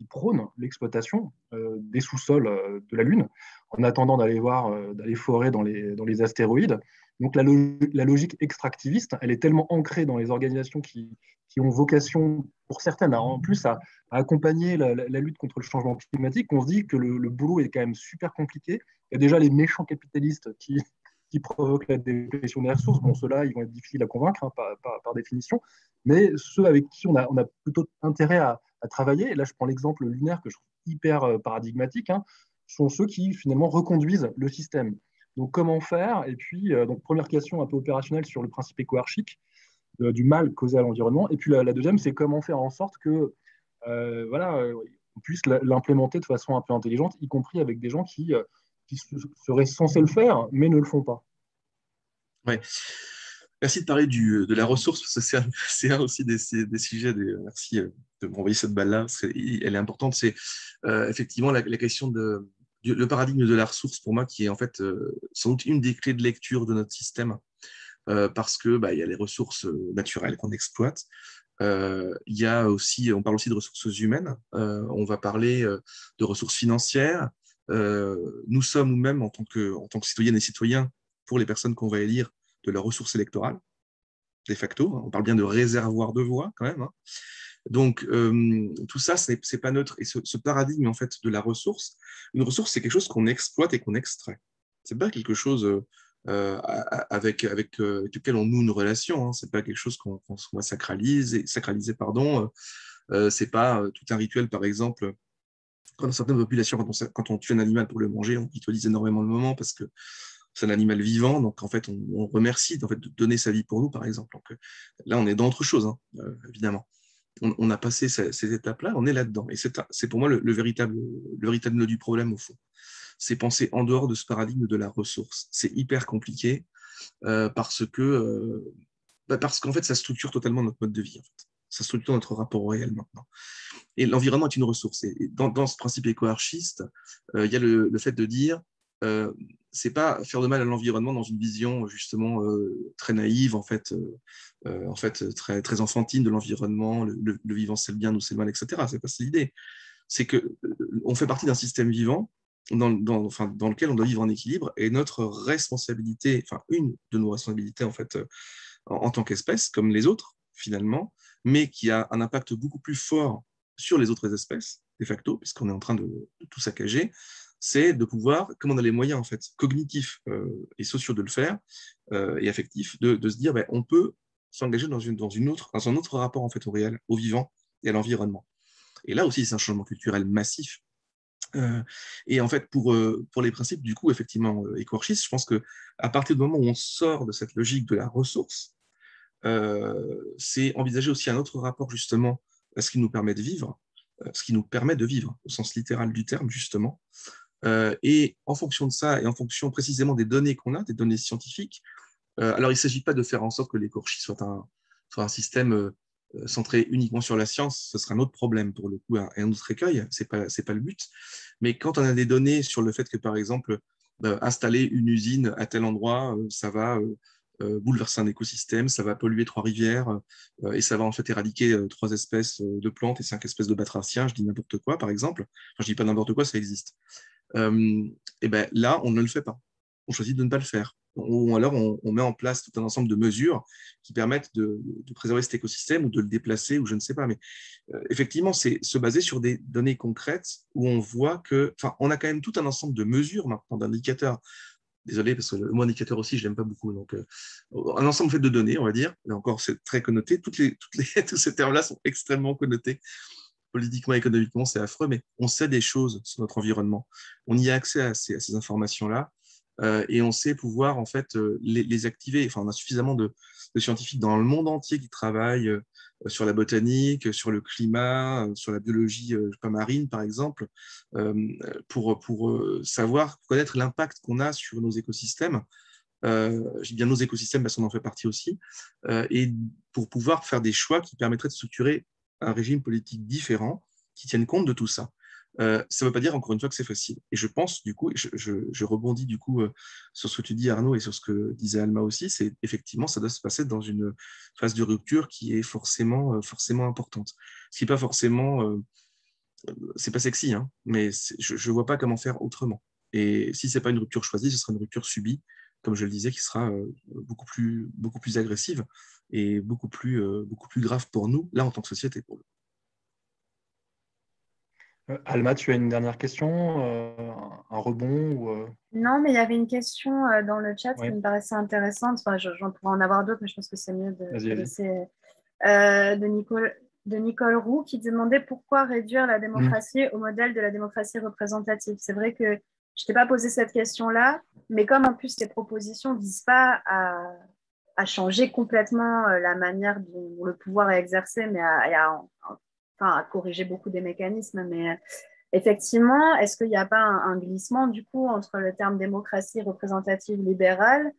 A: prônent l'exploitation des sous-sols de la Lune, en attendant d'aller forer dans les astéroïdes. Donc la logique extractiviste, elle est tellement ancrée dans les organisations qui ont vocation, pour certaines, en plus à accompagner la lutte contre le changement climatique, qu'on se dit que le boulot est quand même super compliqué. Il y a déjà les méchants capitalistes qui provoquent la déplétion des ressources. Bon, ceux-là, ils vont être difficiles à convaincre, hein, par définition. Mais ceux avec qui on a plutôt intérêt à travailler, et là je prends l'exemple lunaire que je trouve hyper paradigmatiques, hein, sont ceux qui finalement reconduisent le système. Donc comment faire? Et puis, donc, première question un peu opérationnelle sur le principe écoarchique, du mal causé à l'environnement. Et puis la deuxième, c'est comment faire en sorte que voilà, on puisse l'implémenter de façon un peu intelligente, y compris avec des gens qui seraient censés le faire, mais ne le font pas.
B: Ouais. Merci de parler de la ressource, parce que c'est un aussi des sujets. Merci de m'envoyer cette balle-là, elle est importante. C'est effectivement la question le paradigme de la ressource, pour moi, qui est en fait sans doute une des clés de lecture de notre système, parce que il y a les ressources naturelles qu'on exploite. Il y a aussi, on parle aussi de ressources humaines, on va parler de ressources financières. Nous sommes nous-mêmes, en tant que citoyennes et citoyens, pour les personnes qu'on va élire, de la ressource électorale, de facto. On parle bien de réservoir de voix, quand même. Hein. Donc, tout ça, c'est pas neutre. Et ce paradigme, en fait, de la ressource, une ressource, c'est quelque chose qu'on exploite et qu'on extrait. C'est pas quelque chose avec lequel on noue une relation. Hein. C'est pas quelque chose qu'on va sacraliser, pardon. C'est pas tout un rituel, par exemple. Dans certaines populations, quand on tue un animal pour le manger, on ritualise énormément le moment parce que c'est un animal vivant, donc en fait, on remercie en fait, de donner sa vie pour nous, par exemple. Donc, là, on est dans autre chose, hein, évidemment. On a passé ces étapes-là, on est là-dedans. Et c'est pour moi le véritable nœud du problème, au fond. C'est penser en dehors de ce paradigme de la ressource. C'est hyper compliqué parce qu'en fait, ça structure totalement notre mode de vie. En fait. Ça structure notre rapport au réel maintenant. Et l'environnement est une ressource. Et dans ce principe éco-archiste, il y a le fait de dire c'est pas faire de mal à l'environnement dans une vision justement très naïve, en fait très, très enfantine de l'environnement, le vivant c'est le bien, nous c'est le mal, etc. C'est pas l'idée. C'est que on fait partie d'un système vivant dans lequel on doit vivre en équilibre, et notre responsabilité, enfin une de nos responsabilités en fait en tant qu'espèce, comme les autres finalement, mais qui a un impact beaucoup plus fort sur les autres espèces, de facto, puisqu'on est en train de tout saccager, c'est de pouvoir, comme on a les moyens en fait, cognitifs et sociaux de le faire, et affectifs, de se dire on peut s'engager dans un autre rapport en fait au réel, au vivant et à l'environnement. Et là aussi, c'est un changement culturel massif. Et en fait, pour les principes, du coup, effectivement, éco-archistes, je pense qu'à partir du moment où on sort de cette logique de la ressource, c'est envisager aussi un autre rapport justement à ce qui nous permet de vivre, au sens littéral du terme, justement. Et en fonction de ça, et en fonction précisément des données qu'on a, des données scientifiques, alors il ne s'agit pas de faire en sorte que l'éco-archie soit un système centré uniquement sur la science, ce sera un autre problème pour le coup, un autre écueil, c'est pas le but. Mais quand on a des données sur le fait que, par exemple, installer une usine à tel endroit, ça va bouleverser un écosystème, ça va polluer 3 rivières, et ça va en fait éradiquer 3 espèces de plantes et 5 espèces de batraciens, je dis n'importe quoi, par exemple. Enfin, je dis pas n'importe quoi, ça existe. Et ben là, on ne le fait pas. On choisit de ne pas le faire. Ou alors, on met en place tout un ensemble de mesures qui permettent de préserver cet écosystème ou de le déplacer, ou je ne sais pas. Mais effectivement, c'est se baser sur des données concrètes où on voit on a quand même tout un ensemble de mesures maintenant, d'indicateurs. Désolé, parce que le mot indicateur aussi, je l'aime pas beaucoup. Donc, un ensemble fait de données, on va dire. Là encore, c'est très connoté. Tous ces termes-là sont extrêmement connotés. Politiquement, économiquement, c'est affreux, mais on sait des choses sur notre environnement. On y a accès à ces informations-là, et on sait pouvoir en fait les activer. Enfin, on a suffisamment de scientifiques dans le monde entier qui travaillent sur la botanique, sur le climat, sur la biologie marine, par exemple, pour savoir, connaître l'impact qu'on a sur nos écosystèmes. Je dis bien nos écosystèmes parce qu'on en fait partie aussi, et pour pouvoir faire des choix qui permettraient de structurer un régime politique différent qui tienne compte de tout ça. Ça ne veut pas dire, encore une fois, que c'est facile. Et je pense, du coup, je rebondis du coup sur ce que tu dis, Arnaud, et sur ce que disait Alma aussi, c'est effectivement, ça doit se passer dans une phase de rupture qui est forcément importante. Ce qui n'est pas forcément, c'est pas sexy, hein, mais je ne vois pas comment faire autrement. Et si ce n'est pas une rupture choisie, ce sera une rupture subie, comme je le disais, qui sera beaucoup plus agressive et beaucoup plus grave pour nous, là, en tant que société. Pour le
A: Alma, tu as une dernière question, un rebond
C: Non, mais il y avait une question dans le chat qui
A: Ouais,
C: me paraissait intéressante. Enfin, j'en pourrais en avoir d'autres, mais je pense que c'est mieux de
A: vas-y.
C: laisser de Nicolas. de Nicole Roux qui demandait pourquoi réduire la démocratie au modèle de la démocratie représentative. C'est vrai que je ne t'ai pas posé cette question-là, mais comme en plus ces propositions ne visent pas à changer complètement la manière dont le pouvoir est exercé, mais à corriger beaucoup des mécanismes. Mais effectivement, est-ce qu'il n'y a pas un glissement du coup entre le terme démocratie représentative libérale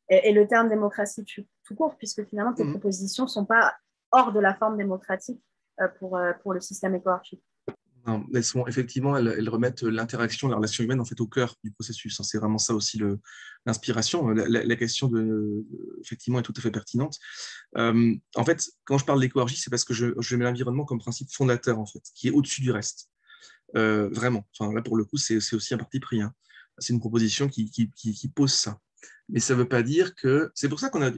C: et le terme démocratie tout court, puisque finalement tes propositions ne sont pas hors de la forme démocratique pour le système éco-archique.
B: Non, effectivement, elles remettent l'interaction, la relation humaine en fait au cœur du processus. C'est vraiment ça aussi l'inspiration. La question effectivement est tout à fait pertinente. En fait, quand je parle d'éco-argie, c'est parce que je mets l'environnement comme principe fondateur en fait, qui est au-dessus du reste. Vraiment. Enfin, là pour le coup, c'est aussi un parti pris. Hein. C'est une proposition qui pose ça. Mais ça ne veut pas dire que. C'est pour ça qu'on a.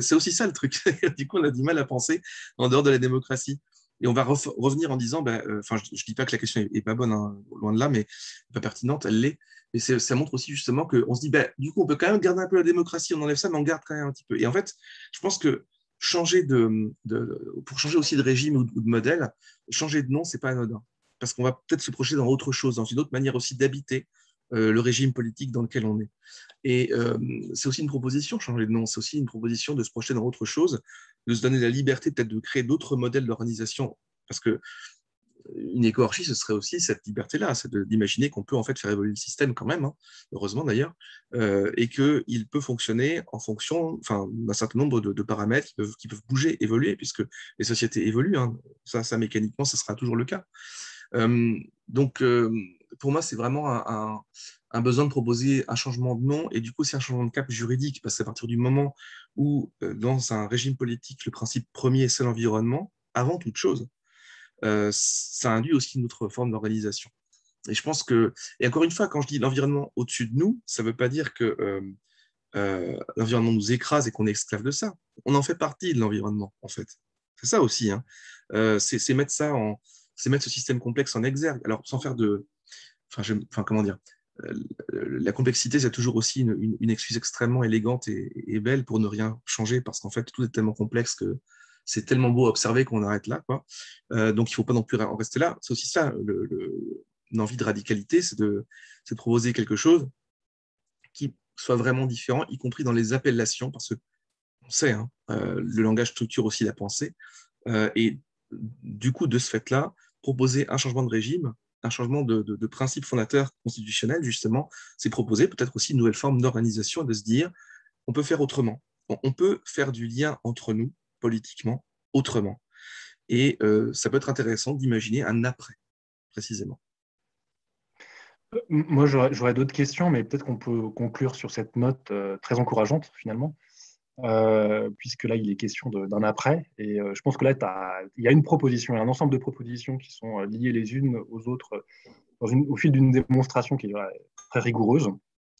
B: C'est aussi ça le truc. Du coup, on a du mal à penser en dehors de la démocratie. Et on va revenir en disant, je ne dis pas que la question n'est pas bonne, hein, loin de là, mais pas pertinente, elle l'est. Mais ça montre aussi justement qu'on se dit, du coup, on peut quand même garder un peu la démocratie, on enlève ça, mais on garde quand même un petit peu. Et en fait, je pense que pour changer aussi de régime ou de modèle, changer de nom, ce n'est pas anodin. Parce qu'on va peut-être se projeter dans autre chose, dans une autre manière aussi d'habiter le régime politique dans lequel on est. Et c'est aussi une proposition, changer de nom, c'est aussi une proposition de se projeter dans autre chose, de se donner la liberté peut-être de créer d'autres modèles d'organisation, parce que une éco-archie, ce serait aussi cette liberté-là, c'est d'imaginer qu'on peut en fait faire évoluer le système quand même, hein, heureusement d'ailleurs, et qu'il peut fonctionner en fonction d'un certain nombre de paramètres qui peuvent bouger, évoluer, puisque les sociétés évoluent, hein, ça mécaniquement, ce sera toujours le cas. Donc, pour moi, c'est vraiment un besoin de proposer un changement de nom et du coup, c'est un changement de cap juridique parce qu'à partir du moment où, dans un régime politique, le principe premier, c'est l'environnement, avant toute chose, ça induit aussi une autre forme d'organisation. Et je pense que, et encore une fois, quand je dis l'environnement au-dessus de nous, ça ne veut pas dire que l'environnement nous écrase et qu'on est esclave de ça. On en fait partie de l'environnement, en fait. C'est ça aussi. Hein. C'est mettre c'est mettre ce système complexe en exergue. Alors, sans faire de. Comment dire la complexité, c'est toujours aussi une excuse extrêmement élégante et belle pour ne rien changer, parce qu'en fait, tout est tellement complexe que c'est tellement beau à observer qu'on arrête là. Quoi. Donc, il ne faut pas non plus en rester là. C'est aussi ça, l'envie de radicalité, c'est de proposer quelque chose qui soit vraiment différent, y compris dans les appellations, parce qu'on sait, hein, le langage structure aussi la pensée. Et du coup, de ce fait-là, proposer un changement de régime, un changement de principe fondateur constitutionnel, justement, c'est proposer peut-être aussi une nouvelle forme d'organisation et de se dire, on peut faire autrement. On peut faire du lien entre nous, politiquement, autrement. Et ça peut être intéressant d'imaginer un après, précisément.
A: Moi, j'aurais d'autres questions, mais peut-être qu'on peut conclure sur cette note très encourageante, finalement, puisque là, il est question d'un après. Et je pense que là, il y a une proposition, il y a un ensemble de propositions qui sont liées les unes aux autres au fil d'une démonstration qui est très rigoureuse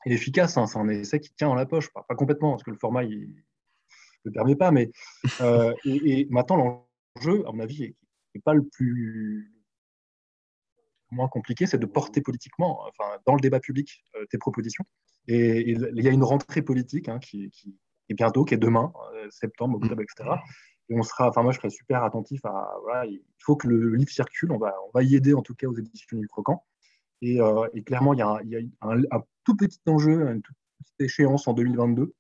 A: et efficace. Hein. C'est un essai qui tient dans la poche, pas complètement, parce que le format ne le permet pas, mais et maintenant, l'enjeu, à mon avis, n'est pas le moins compliqué, c'est de porter politiquement, dans le débat public, tes propositions. Et il y a une rentrée politique hein, qui est bientôt, qui est demain, septembre, octobre, etc. Et moi, je serais super attentif à. Voilà, il faut que le livre circule. On va y aider, en tout cas, aux éditions du Croquant. Et clairement, il y a un tout petit enjeu, une toute petite échéance en 2022.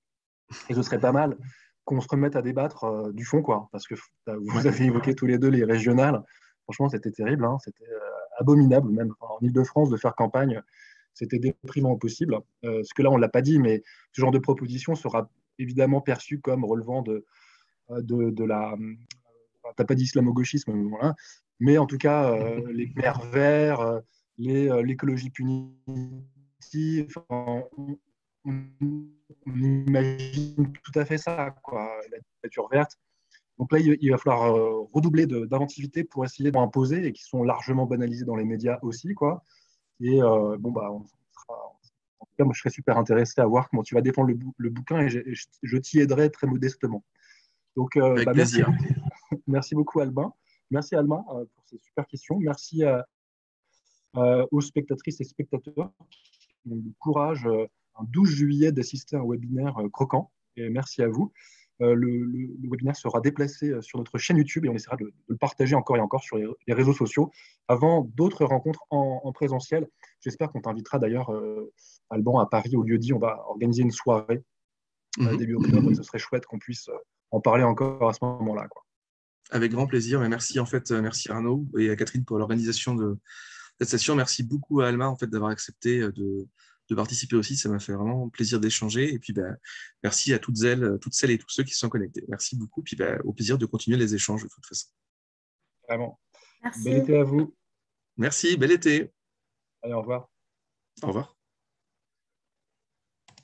A: Et ce serait pas mal qu'on se remette à débattre du fond, quoi. Parce que vous avez évoqué tous les deux les régionales. Franchement, c'était terrible. Hein. C'était abominable, même en Ile-de-France, de faire campagne. C'était déprimant au possible. Parce que là, on ne l'a pas dit, mais ce genre de proposition sera évidemment perçu comme relevant de la. T'as pas dit islamo-gauchisme, voilà. Mais en tout cas, les maires verts, l'écologie punitive, on imagine tout à fait ça, quoi, la dictature verte. Donc là, il va falloir redoubler d'inventivité pour essayer d'imposer et qui sont largement banalisés dans les médias aussi, quoi. Et en tout cas, moi, je serais super intéressé à voir comment tu vas défendre le bouquin et je t'y aiderai très modestement. Donc,
B: Avec plaisir.
A: Merci beaucoup, Albin. Merci, Alma, pour ces super questions. Merci aux spectatrices et spectateurs qui ont eu le courage, un 12 juillet, d'assister à un webinaire croquant. Et merci à vous. le webinaire sera déplacé sur notre chaîne YouTube et on essaiera de le partager encore et encore sur les réseaux sociaux avant d'autres rencontres en présentiel. J'espère qu'on t'invitera d'ailleurs, Alban, à Paris, au lieu-dit. On va organiser une soirée début octobre et ce serait chouette qu'on puisse en parler encore à ce moment-là, quoi.
B: Avec grand plaisir. Et merci, merci Arnaud et à Catherine pour l'organisation de cette session. Merci beaucoup à Alma d'avoir accepté de participer aussi. Ça m'a fait vraiment plaisir d'échanger. Et puis, merci à toutes celles et tous ceux qui sont connectés. Merci beaucoup. Puis, au plaisir de continuer les échanges de toute façon.
A: Vraiment.
C: Merci.
A: Bel été à vous.
B: Merci. Bel été.
A: Allez, au revoir.
B: Au revoir.